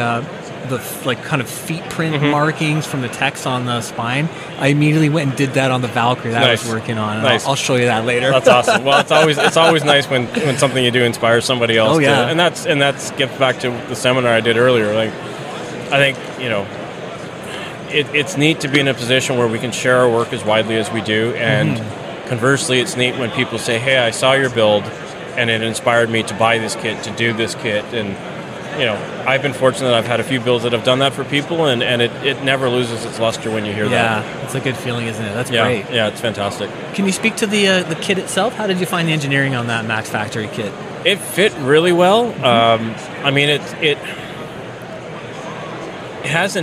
kind of feet print markings from the text on the spine, I immediately went and did that on the Valkyrie that I was working on. Nice. I'll show you that later. That's awesome. Well, it's always nice when something you do inspires somebody else. Oh yeah. And that's gets back to the seminar I did earlier. Like, I think it's neat to be in a position where we can share our work as widely as we do, and conversely, it's neat when people say, "Hey, I saw your build, and it inspired me to buy this kit, to do this kit." And I've been fortunate. I've had a few builds that have done that for people, and it never loses its luster when you hear that. Yeah, it's a good feeling, isn't it? That's great. great. Yeah, it's fantastic. Can you speak to the kit itself? How did you find the engineering on that Max Factory kit? It fit really well. I mean, it has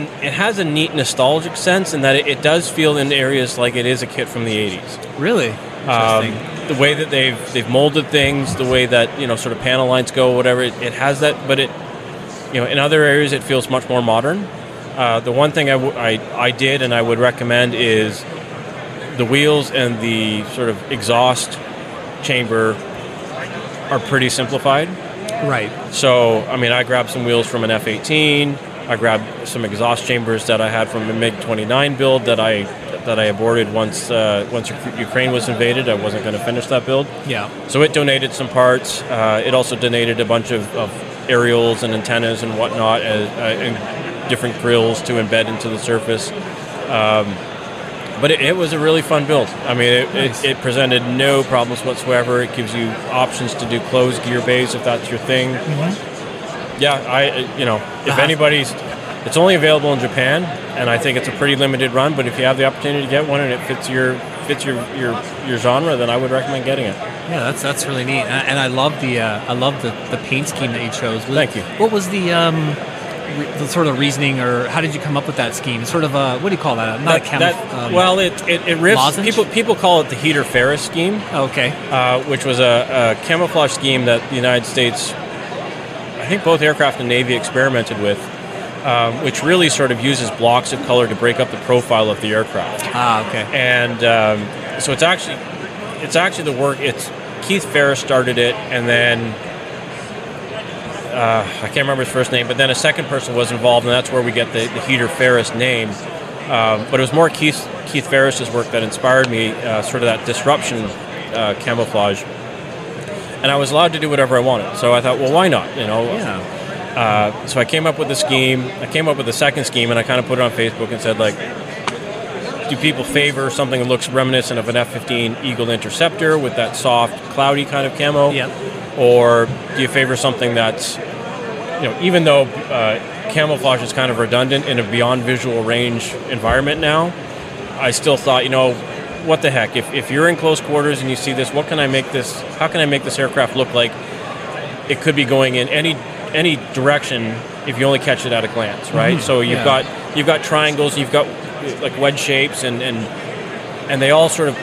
a neat nostalgic sense in that it does feel in areas like it is a kit from the 80s. Really? Interesting. The way that they've molded things, the way that sort of panel lines go, whatever, it has that, but it in other areas it feels much more modern. The one thing I did and I would recommend is the wheels and the sort of exhaust chamber are pretty simplified. Right. So I mean, I grabbed some wheels from an F-18. I grabbed some exhaust chambers that I had from a MiG-29 build that I aborted once Ukraine was invaded. I wasn't going to finish that build. Yeah. So it donated some parts. It also donated a bunch of aerials and antennas and whatnot, and different grills to embed into the surface. But it was a really fun build. I mean, it presented no problems whatsoever. It gives you options to do closed gear bays if that's your thing. Yeah, if anybody's, it's only available in Japan, and I think it's a pretty limited run. But if you have the opportunity to get one and it fits your genre, then I would recommend getting it. Yeah, that's really neat, and I love the paint scheme that you chose. Thank you. What was the sort of reasoning, or how did you come up with that scheme? Sort of what do you call that? Not a camouflage. It riffs. People call it the Heater Ferris scheme. Okay. Which was a camouflage scheme that the United States, I think both aircraft and Navy experimented with, which really sort of uses blocks of color to break up the profile of the aircraft. Okay. And so it's actually the work. It's Keith Ferris started it, and then I can't remember his first name, but then a second person was involved, and that's where we get the Heater Ferris name. But it was more Keith Ferris's work that inspired me, sort of that disruption camouflage. And I was allowed to do whatever I wanted. So I thought, well, why not? Yeah. So I came up with the scheme. I came up with the second scheme, and I kind of put it on Facebook and said, like, do people favor something that looks reminiscent of an F-15 Eagle Interceptor with that soft, cloudy kind of camo? Yeah. Or do you favor something that's, even though camouflage is kind of redundant in a beyond visual range environment now, I still thought, what the heck? If you're in close quarters and you see this, how can I make this aircraft look like it could be going in any direction if you only catch it at a glance, right? So you've got triangles, you've got like wedge shapes, and they all sort of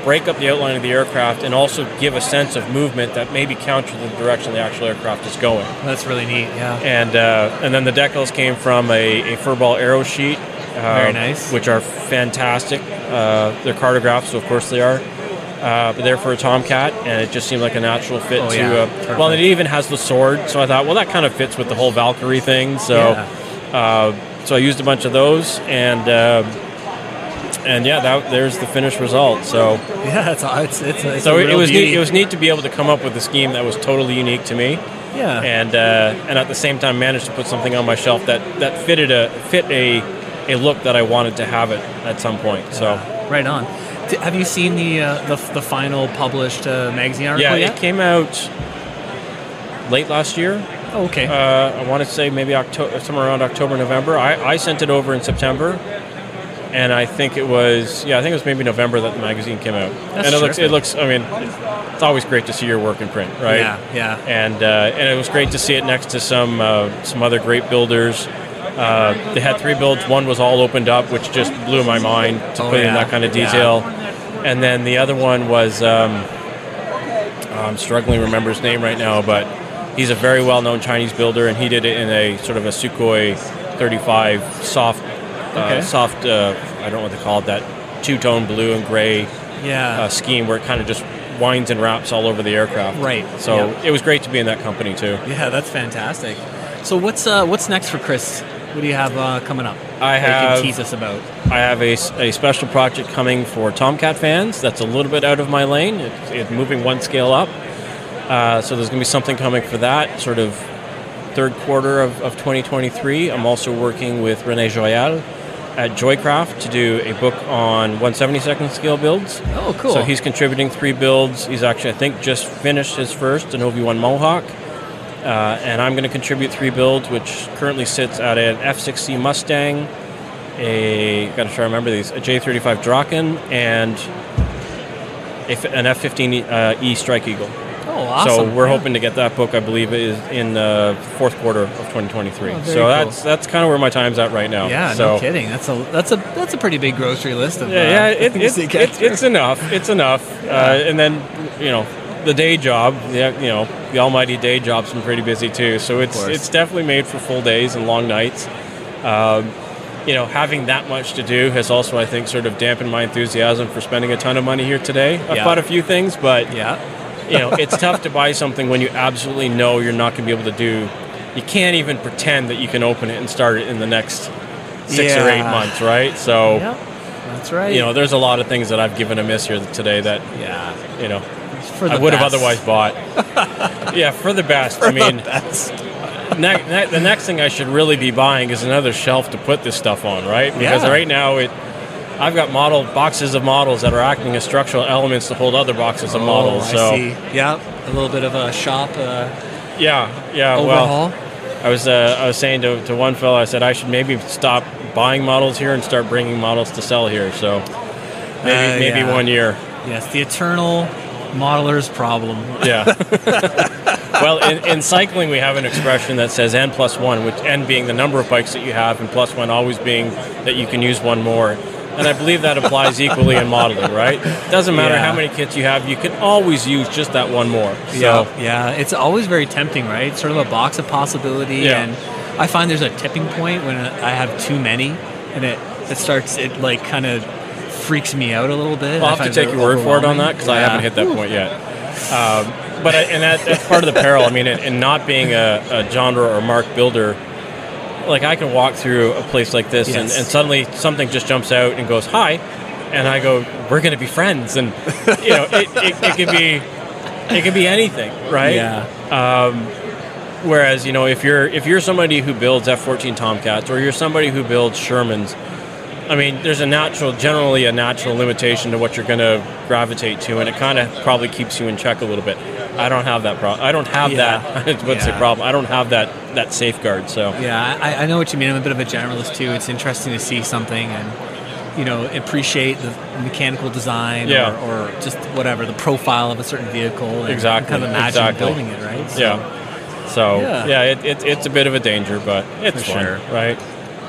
break up the outline of the aircraft and also give a sense of movement that maybe counter the direction the actual aircraft is going. That's really neat, yeah. And then the decals came from a furball arrow sheet. Very nice. Which are fantastic. They're cartographs, so of course they are. But they're for a Tomcat, and it just seemed like a natural fit well, it even has the sword, so I thought, well, that kind of fits with the whole Valkyrie thing. So, so I used a bunch of those, and there's the finished result. So yeah, it's so it was neat. It was neat to be able to come up with a scheme that was totally unique to me. Yeah, and at the same time managed to put something on my shelf that fit a look that I wanted to have it at some point. So right on. Have you seen the final published magazine article yet? It came out late last year. Oh, okay. I want to say maybe somewhere around October, November. I sent it over in September, and I think it was maybe November that the magazine came out. It looks. I mean, it's always great to see your work in print, right? Yeah. And it was great to see it next to some other great builders. They had 3 builds. One was all opened up, which just blew my mind to put in that kind of detail. Yeah. And then the other one was, I'm struggling to remember his name right now, but he's a very well-known Chinese builder, and he did it in a sort of a Sukhoi 35 soft, I don't know what they call it, that two-tone blue and gray scheme where it kind of just winds and wraps all over the aircraft. Right. So it was great to be in that company too. Yeah, that's fantastic. So what's next for Chris? What do you have coming up? You can tease us about. I have a special project coming for Tomcat fans. That's a little bit out of my lane. It's moving one scale up. So there's going to be something coming for that sort of third quarter of 2023. I'm also working with René Joyal at Joycraft to do a book on 1/72nd scale builds. Oh, cool. So he's contributing 3 builds. He's actually, I think, just finished his first, an OV1 Mohawk. And I'm going to contribute 3 builds, which currently sits at an F6C Mustang, got to try to remember these, a J35 Draken, and an F-15E Strike Eagle. Oh, awesome. So we're hoping to get that book, I believe, is in the fourth quarter of 2023. Oh, so cool. That's kind of where my time's at right now. Yeah, no kidding. That's a pretty big grocery list of it's enough. It's enough. And then, the day job, the almighty day job's been pretty busy too. So it's definitely made for full days and long nights. Having that much to do has also, I think, sort of dampened my enthusiasm for spending a ton of money here today. I've bought a few things, but it's tough to buy something when you absolutely know you're not going to be able to do. You can't even pretend that you can open it and start it in the next 6 or 8 months, right? So that's right. There's a lot of things that I've given a miss here today that I would have otherwise bought. For the best. The next thing I should really be buying is another shelf to put this stuff on, right? Because right now I've got boxes of models that are acting as structural elements to hold other boxes of models. I see. Yeah, a little bit of a shop. Overhaul. Well, I was saying to one fellow, I said I should maybe stop buying models here and start bringing models to sell here. So maybe 1 year. Yes, the eternal modeler's problem. Yeah. Well, in cycling, we have an expression that says N+1, which N being the number of bikes that you have, and +1 always being that you can use one more. And I believe that applies equally in modeling, right? Doesn't matter how many kits you have, you can always use just that one more. So, it's always very tempting, right? Sort of a box of possibility, and I find there's a tipping point when I have too many, and it kind of freaks me out a little bit. I'll have to take your word for it on that, because I haven't hit that point yet. But that's part of the peril. I mean, in not being a genre or mark builder, like I can walk through a place like this and suddenly something just jumps out and goes, "Hi," and I go, "We're going to be friends," and it could be anything, right? Yeah. Whereas if you're somebody who builds F-14 Tomcats or you're somebody who builds Shermans, I mean, there's generally a natural limitation to what you're going to gravitate to, and it kind of probably keeps you in check a little bit. I don't have that problem. I don't have that. What's the problem? I don't have that safeguard. So I know what you mean. I'm a bit of a generalist too. It's interesting to see something and appreciate the mechanical design or just whatever the profile of a certain vehicle. And kind of imagine building it, right? So, So it's a bit of a danger, but it's fun, sure. right?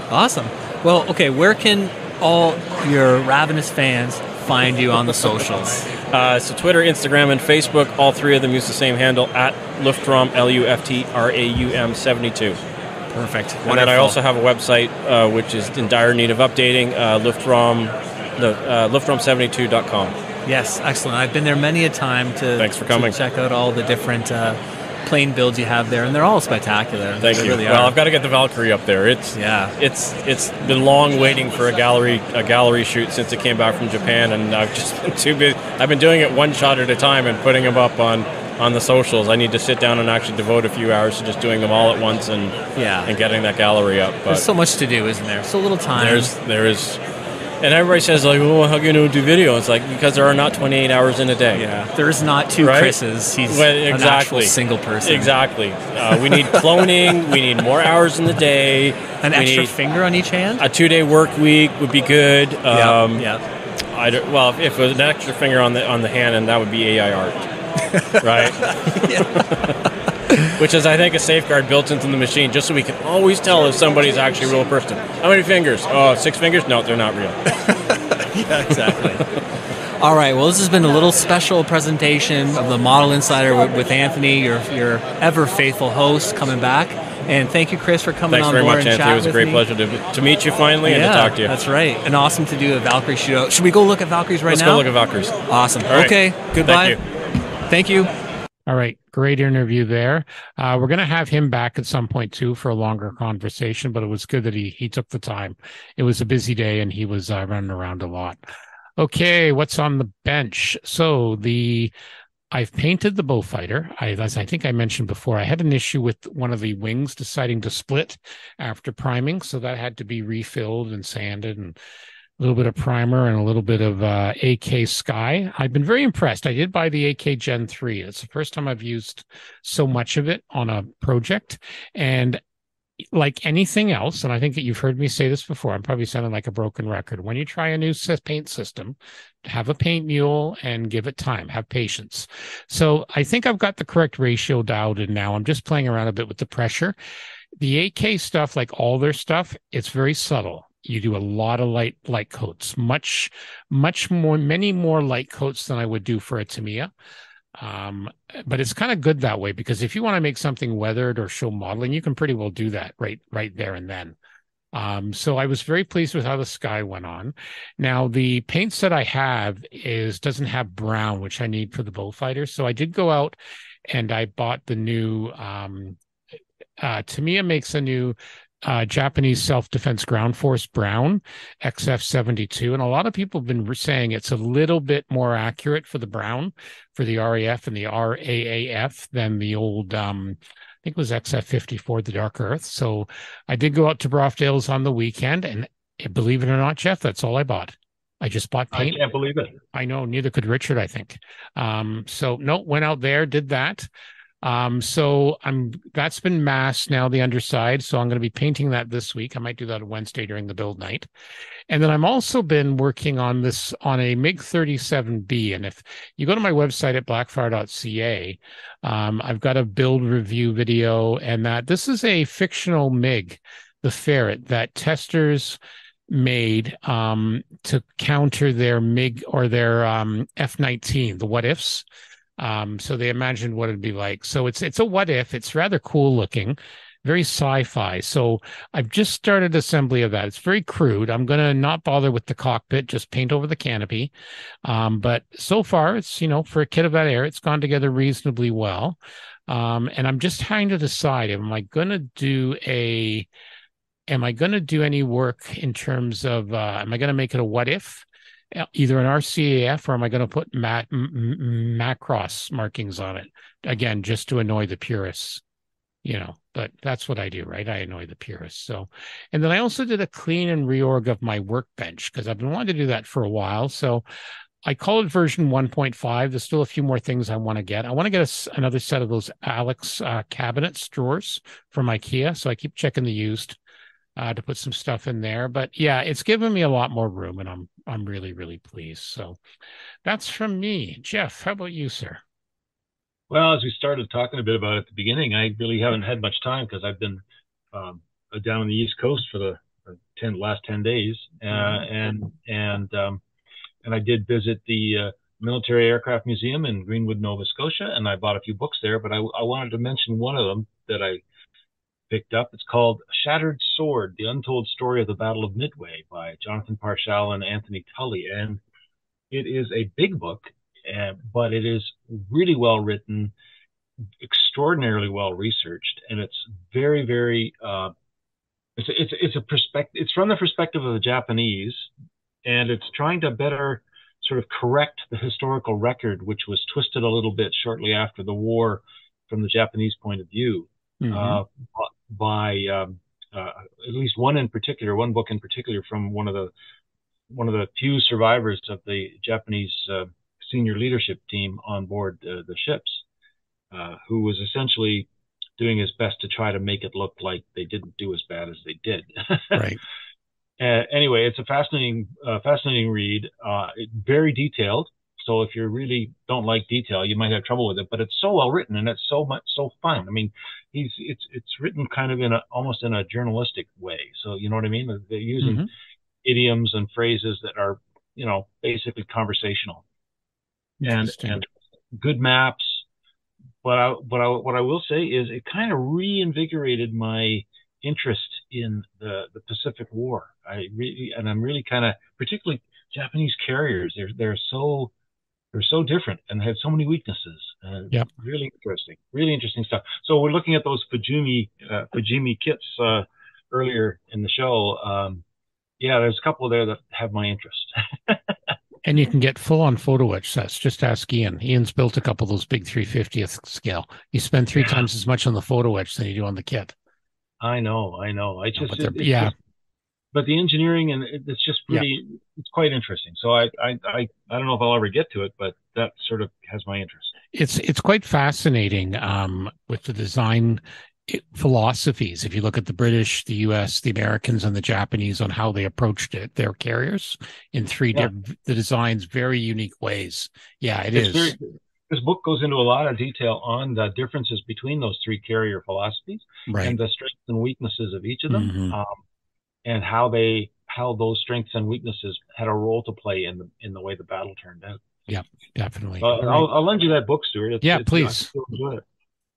Awesome. Well, okay, where can all your Ravenous fans find you on the socials? So Twitter, Instagram, and Facebook, all three of them use the same handle, at Luftraum, Luftraum 72. Perfect. And then I also have a website which is in dire need of updating, Luftraum72.com. Yes, excellent. I've been there many a time Thanks for coming. to check out all the different plane builds you have there, and they're all spectacular. Thank you. Really well, are. I've got to get the Valkyrie up there. It's been long waiting for a gallery shoot since it came back from Japan, and I've just been too busy. I've been doing it one shot at a time and putting them up on the socials. I need to sit down and actually devote a few hours to just doing them all at once and getting that gallery up. But there's so much to do, isn't there? So little time. There is. And everybody says, like, well, how are you going to do video? It's like, because there are not 28 hours in a day. Yeah, there's not two Chris's. He's an actual single person. Exactly. We need cloning. We need more hours in the day. An extra finger on each hand? A 2-day work week would be good. Yeah. If it was an extra finger on the hand, and that would be AI art. Right? Which is, I think, a safeguard built into the machine, just so we can always tell if somebody's actually a real person. How many fingers? Oh, 6 fingers? No, they're not real. Yeah, exactly. All right, well, this has been a little special presentation of the Model Insider with Anthony, your ever faithful host, coming back. And thank you, Chris, for coming on board and chatting with me. Thanks very much, Anthony. It was a great pleasure to meet you finally and to talk to you. That's right. And awesome to do a Valkyrie shootout. Should we go look at Valkyries now? Let's go look at Valkyries. Awesome. Right. Okay, goodbye. Thank you. All right. Great interview there. We're going to have him back at some point, too, for a longer conversation, but it was good that he took the time. It was a busy day, and he was running around a lot. Okay, what's on the bench? So I've painted the Beaufighter. As I think I mentioned before, I had an issue with one of the wings deciding to split after priming, so that had to be refilled and sanded and a little bit of primer and a little bit of AK Sky. I've been very impressed. I did buy the AK Gen 3. It's the first time I've used so much of it on a project. And like anything else, and I think that you've heard me say this before, I'm probably sounding like a broken record. When you try a new paint system, have a paint mule and give it time. Have patience. So I think I've got the correct ratio dialed in now. I'm just playing around a bit with the pressure. The AK stuff, like all their stuff, it's very subtle. You do a lot of light coats, many more light coats than I would do for a Tamiya. But it's kind of good that way, because if you want to make something weathered or show modeling, you can pretty well do that right there and then. So I was very pleased with how the Sky went on. Now, the paints that I have doesn't have brown, which I need for the Beaufighter. So I did go out and I bought the new, Tamiya makes a new Japanese self-defense ground force brown XF72, and a lot of people have been saying it's a little bit more accurate for the brown for the RAF and the RAAF than the old I think it was XF54, the Dark Earth. So I did go out to Brofdale's on the weekend, and believe it or not, Jeff, that's all I bought. I just bought paint. I can't believe it. I know, neither could Richard, I think. Went out there, did that. That's been masked now, the underside. So I'm going to be painting that this week. I might do that on Wednesday during the build night. And then I'm also been working on this on a MiG-37B. And if you go to my website at blackfire.ca, I've got a build review video, and this is a fictional MiG, the Ferret, that testers made to counter their MiG or their F-19, the what ifs. So they imagined what it'd be like. So it's a what if. It's rather cool looking, very sci-fi. So I've just started assembly of that. It's very crude. I'm going to not bother with the cockpit, just paint over the canopy. But so far, it's, for a kit of that era, it's gone together reasonably well. And I'm just trying to decide, am I going to do any work in terms of, am I going to make it a what if? Either an RCAF, or am I going to put Macross markings on it? Again, just to annoy the purists, but that's what I do, right? I annoy the purists. So, and then I also did a clean and reorg of my workbench, because I've been wanting to do that for a while. So I call it version 1.5. There's still a few more things I want to get. I want to get another set of those Alex cabinets, drawers from IKEA. So I keep checking the used to put some stuff in there. But yeah, it's given me a lot more room, and I'm really, really pleased. So that's from me. Jeff, how about you, sir? Well, as we started talking a bit about it at the beginning, I really haven't had much time because I've been um, down on the East Coast for the last 10 days, and I did visit the Military Aircraft Museum in Greenwood, Nova Scotia, and I bought a few books there. But I wanted to mention one of them that I picked up. It's called Shattered Sword: The Untold Story of the Battle of Midway by Jonathan Parshall and Anthony Tully, and it is a big book, but it is really well written, extraordinarily well researched, and it's very, very. It's a perspective. It's from the perspective of the Japanese, and it's trying to better sort of correct the historical record, which was twisted a little bit shortly after the war from the Japanese point of view, uh, by at least one book in particular from one of the few survivors of the Japanese senior leadership team on board the ships, who was essentially doing his best to try to make it look like they didn't do as bad as they did. Right. Anyway, it's a fascinating read. Very detailed. So if you really don't like detail, you might have trouble with it. But it's so well written, and it's so fun. I mean, it's written kind of almost in a journalistic way. So you know what I mean? They're using idioms and phrases that are basically conversational, and good maps. But what I will say is it kind of reinvigorated my interest in the Pacific War. I'm really kind of, particularly Japanese carriers. They're so different and have so many weaknesses. Really interesting stuff. So we're looking at those Fujimi kits earlier in the show. There's a couple there that have my interest. And you can get full-on photo etch sets. Just ask Ian. Ian's built a couple of those big 350th scale. You spend three times as much on the photo etch than you do on the kit. I know. But the engineering, and it's just really, it's quite interesting. So I don't know if I'll ever get to it, but that sort of has my interest. It's quite fascinating with the design philosophies. If you look at the British, the US, the Americans, and the Japanese on how they approached their carriers in the design's very unique ways. Yeah, this book goes into a lot of detail on the differences between those three carrier philosophies, and the strengths and weaknesses of each of them, and how those strengths and weaknesses had a role to play in the way the battle turned out. Yeah, definitely. I'll lend you that book, Stuart. Please.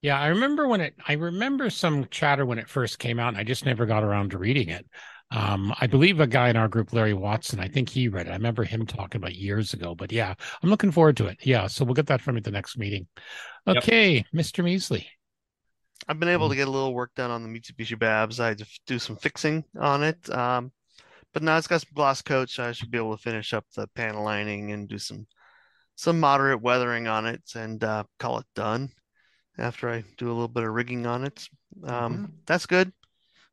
Yeah, I remember some chatter when it first came out, and I just never got around to reading it. I believe a guy in our group, Larry Watson, I think he read it. I remember him talking about years ago, but yeah, I'm looking forward to it. Yeah, so we'll get that from you at the next meeting. Okay, Mr. Measley. I've been able to get a little work done on the Mitsubishi Babs. I just do some fixing on it. But now it's got some gloss coats, so I should be able to finish up the panel lining and do some moderate weathering on it and call it done after I do a little bit of rigging on it. That's good.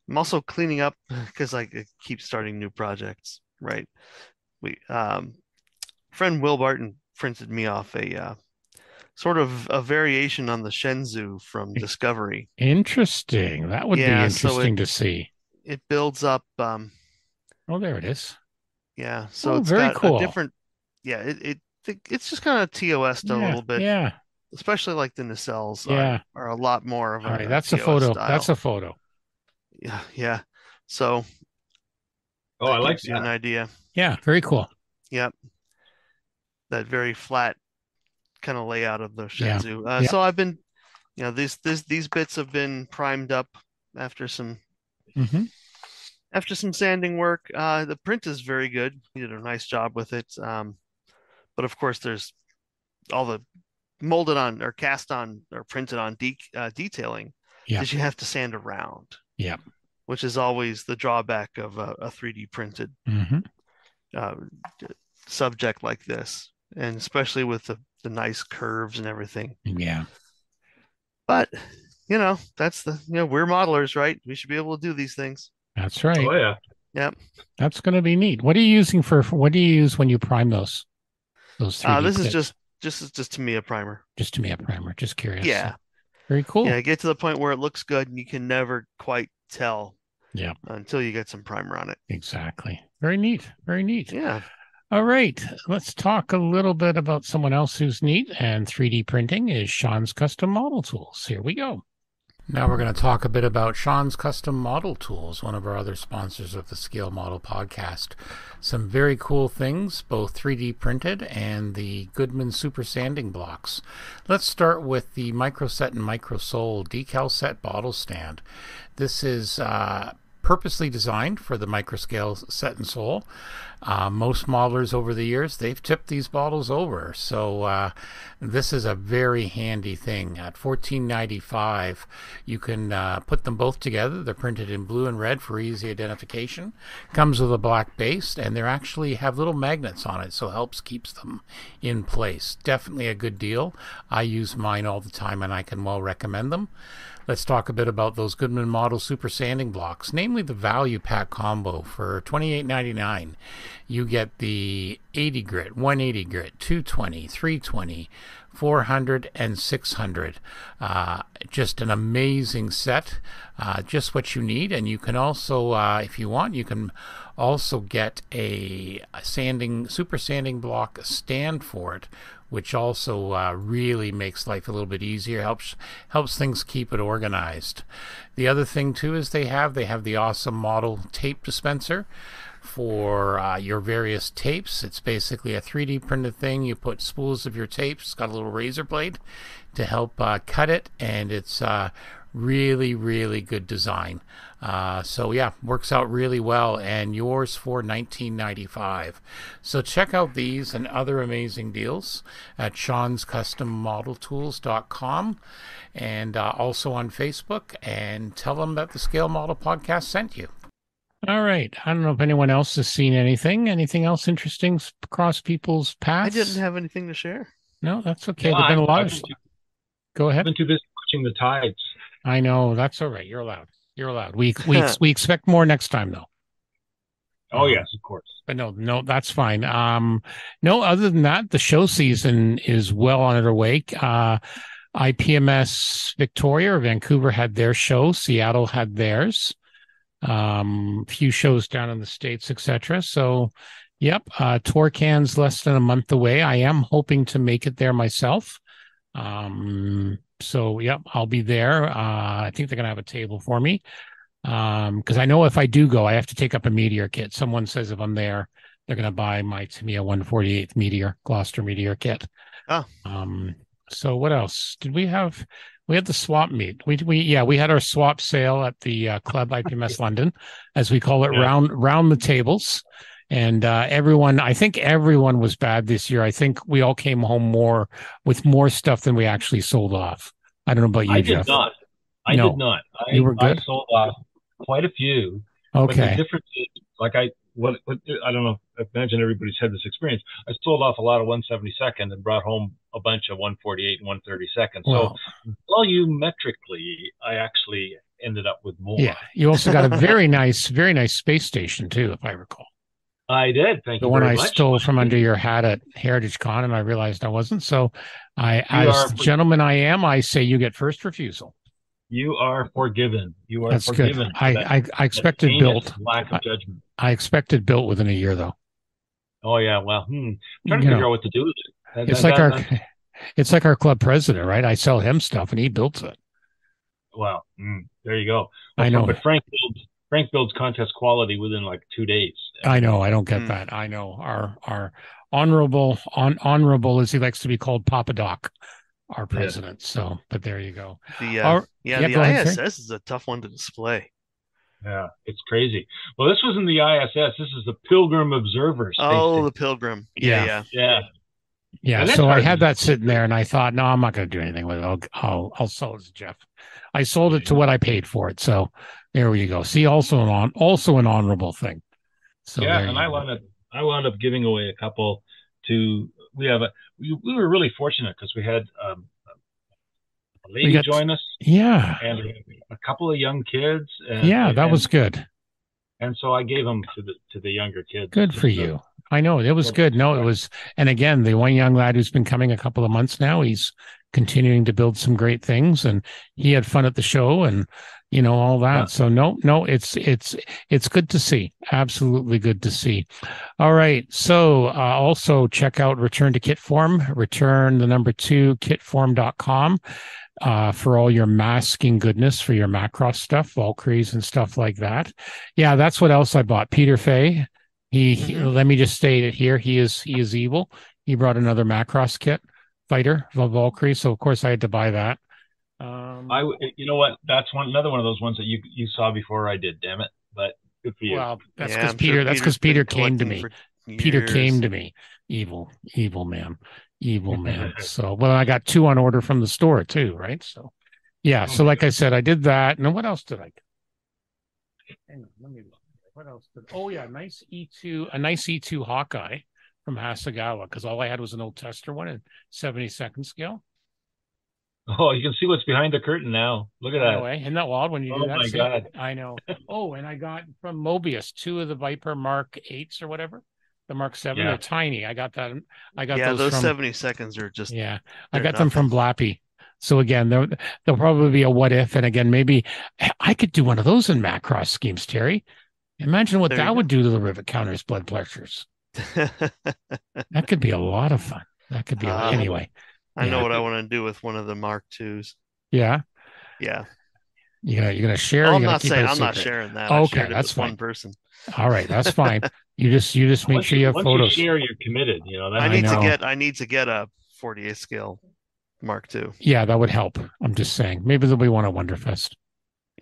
I'm also cleaning up because I keep starting new projects, right? Friend Will Barton printed me off a sort of a variation on the Shenzhou from Discovery. Interesting. That would be interesting to see. It builds up. Oh, there it is. Yeah. So it's very got a different. Yeah. It's just kind of TOS'd a little bit. Yeah. Especially like the nacelles are a lot more of a that's TOS a photo. style. That's a photo. Yeah. Yeah. So. I like an idea. Yeah. Very cool. Yep. That very flat kind of layout of the Shenzhou. So I've been, these bits have been primed up after some sanding work. The print is very good. You did a nice job with it. But of course, there's all the molded on or cast on or printed on detailing that you have to sand around. Yeah. Which is always the drawback of a 3D printed subject like this, and especially with the nice curves and everything. Yeah. But that's we're modelers, right? We should be able to do these things. That's right. Oh yeah. Yep. That's going to be neat. What do you use when you prime those 3D this kits? is just to me a primer. Just to me a primer. Just curious. Yeah. Very cool. Yeah, get to the point where it looks good and you can never quite tell. Yeah. Until you get some primer on it. Exactly. Very neat. Very neat. Yeah. All right, let's talk a little bit about someone else who's neat and 3D printing is Sean's Custom Model Tools. Here we go. Now we're going to talk a bit about Sean's Custom Model Tools, one of our other sponsors of the Scale Model podcast. Some very cool things, both 3D printed and the Goodman Super Sanding Blocks. Let's start with the Microset and Microsole decal set bottle stand. This is purposely designed for the microscale set and sole. Most modelers over the years, they've tipped these bottles over. So this is a very handy thing. At $14.95, you can put them both together. They're printed in blue and red for easy identification. Comes with a black base, and they actually have little magnets on it, so it helps keeps them in place. Definitely a good deal. I use mine all the time, and I can well recommend them. Let's talk a bit about those Goodman Model Super Sanding Blocks, namely the Value Pack Combo for $28.99. You get the 80 grit, 180 grit, 220, 320, 400, and 600. Just an amazing set, just what you need. And you can also, if you want, you can also get a super sanding block stand for it, which also really makes life a little bit easier, helps things keep it organized. The other thing too is they have the awesome model tape dispenser for your various tapes. It's basically a 3D printed thing. You put spools of your tapes. It's got a little razor blade to help cut it, and it's really, really good design. So yeah, works out really well, and yours for $19.95. So check out these and other amazing deals at Sean'sCustomModelTools.com, and also on Facebook, and tell them that the Scale Model Podcast sent you. All right. I don't know if anyone else has seen anything else interesting across people's paths. I didn't have anything to share. No, that's okay. There've been a lot of. Go ahead. I've been too busy watching the tides. I know, that's all right. You're allowed. You're allowed. We expect more next time, though. Oh yes, of course. But no, that's fine. No, other than that, the show season is well on its way. IPMS Victoria or Vancouver had their show. Seattle had theirs. Few shows down in the States, etc. So, yep. Torcan's less than a month away. I am hoping to make it there myself. So, yep, I'll be there. I think they're going to have a table for me. Because I know if I do go, I have to take up a Meteor kit. Someone says if I'm there, they're going to buy my Tamiya 148th Meteor, Gloucester Meteor kit. Oh. So what else did we have? We had the swap meet. We had our swap sale at the Club IPMS London, as we call it, round the tables. And I think everyone was bad this year. I think we all came home with more stuff than we actually sold off. I don't know about you, Jeff. I did not. You were good? I sold off quite a few. Okay. But the difference is, like I don't know, I imagine everybody's had this experience. I sold off a lot of 172nd and brought home a bunch of 148 and 132nd. Well, so volumetrically, I actually ended up with more. Yeah. You also got a very nice space station too, if I recall. I did. Thank you. The one very I much. stole from under your hat at Heritage Con, and I realized I wasn't. So as the gentleman I am, I say you get first refusal. You are forgiven. You are That's forgiven. Good. I expected built. Lack of judgment. I expected built within a year, though. Oh yeah. Well, I'm trying to figure out what to do with it. It's like our club president, right? I sell him stuff, and he builds it. Well, there you go. Well, I know. But Frank builds contest quality within like 2 days. I know. I don't get that. I know. Our honorable, as he likes to be called, Papa Doc, our president. So, but there you go. The ISS is a tough one to display. Yeah, it's crazy. Well, this wasn't the ISS. This is the Pilgrim Observer. The Pilgrim. Yeah. So I had that sitting there, and I thought, no, I'm not going to do anything with it. I'll sell it to Jeff. I sold it to what I paid for it. So there you go. See, also an honorable thing. So and I wound up giving away a couple to. We were really fortunate because we had a lady join us. Yeah. And a couple of young kids. That was good. And so I gave them to the younger kids. Good for you. I know it was good. No, it was. And again, the one young lad who's been coming a couple of months now, he's continuing to build some great things, and he had fun at the show. And all that. Yeah. So no, it's good to see. Absolutely good to see. All right. So also check out Return to Kitform, return the number 2 kitform.com for all your masking goodness for your Macross stuff, Valkyries and stuff like that. Yeah, that's what else I bought. Peter Fay. He let me just state it here. He is evil. He brought another Macross kit fighter, Valkyrie. So of course I had to buy that. You know what? That's another one of those ones that you saw before I did. Damn it! But good for you. Well, that's Yeah, because I'm Peter. sure That's because Peter's Peter been came to collecting me. for Peter years. came to me. Evil man. Evil man. So, well, I got 2 on order from the store too, right? So, yeah. So, like I said, I did that. And then what else did I get? Hang on, let me look. What else did? Oh yeah, a nice E2 Hawkeye from Hasegawa, because all I had was an old tester one in 72nd scale. Oh, you can see what's behind the curtain now. Look at that. Isn't that wild when you do Oh that? my God. I know. Oh, and I got from Mobius 2 of the Viper Mark 8s or whatever. The Mark 7, Yeah. they're tiny. I got those those from 70 seconds are just I got them from Blappy. So again, there'll probably be a what if, and again, maybe I could do one of those in Macross schemes, Terry. Imagine what that would do to the rivet counters, blood pressures. That could be a lot of fun. That could be anyway. I know what I want to do with one of the Mark IIs. Yeah. Yeah. You're gonna share. I'm not sharing that. Okay, that's fine. One person. All right, that's fine. You just make sure you have photos. Once you share, you're committed. I need to get a 48 scale Mark II. Yeah, that would help. I'm just saying. Maybe there'll be one at Wonderfest.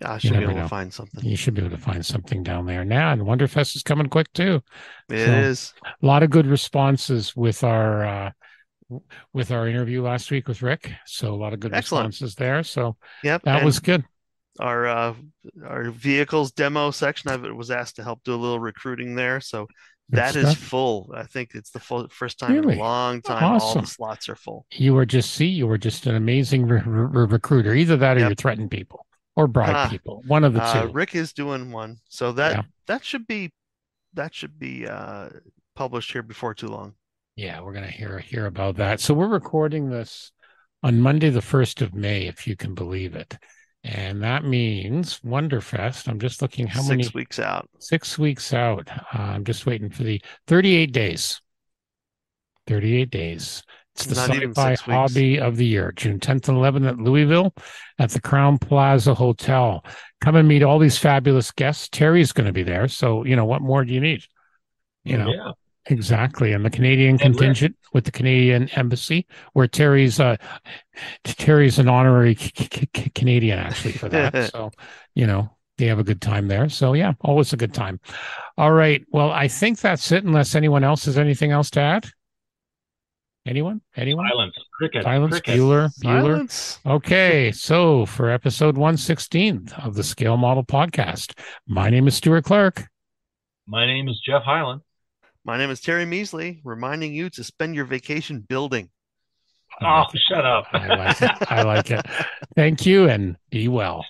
Yeah, I should be able to find something. You should be able to find something down there now. And Wonderfest is coming quick too. It is. A lot of good responses with our interview last week with Rick. So a lot of good responses there. So that was good. Our vehicles demo section, I was asked to help do a little recruiting there. So that is full. I think it's the first time in a long time all the slots are full. You were just an amazing recruiter. Either that or you threaten people or bribe people. One of the two. Rick is doing one. So that should be published here before too long. Yeah, we're going to hear about that. So we're recording this on Monday, the 1st of May, if you can believe it. And that means Wonderfest. I'm just looking how many 6 weeks out. 6 weeks out. I'm just waiting for the 38 days. 38 days. It's the sci-fi hobby of the year, June 10th and 11th at Louisville at the Crown Plaza Hotel. Come and meet all these fabulous guests. Terry's going to be there. So, what more do you need? Yeah. Exactly. And the Canadian contingent with the Canadian Embassy, where Terry's an honorary Canadian actually for that. So, they have a good time there. So, yeah, always a good time. All right. Well, I think that's it, unless anyone else has anything else to add. Anyone? Silence. Cricket. Silence. Cricket. Bueller. Silence. Okay. So for episode 116 of the Scale Model Podcast, my name is Stuart Clark. My name is Jeff Hyland. My name is Terry Measley, reminding you to spend your vacation building. Oh, shut up. I like it. Thank you, and be well.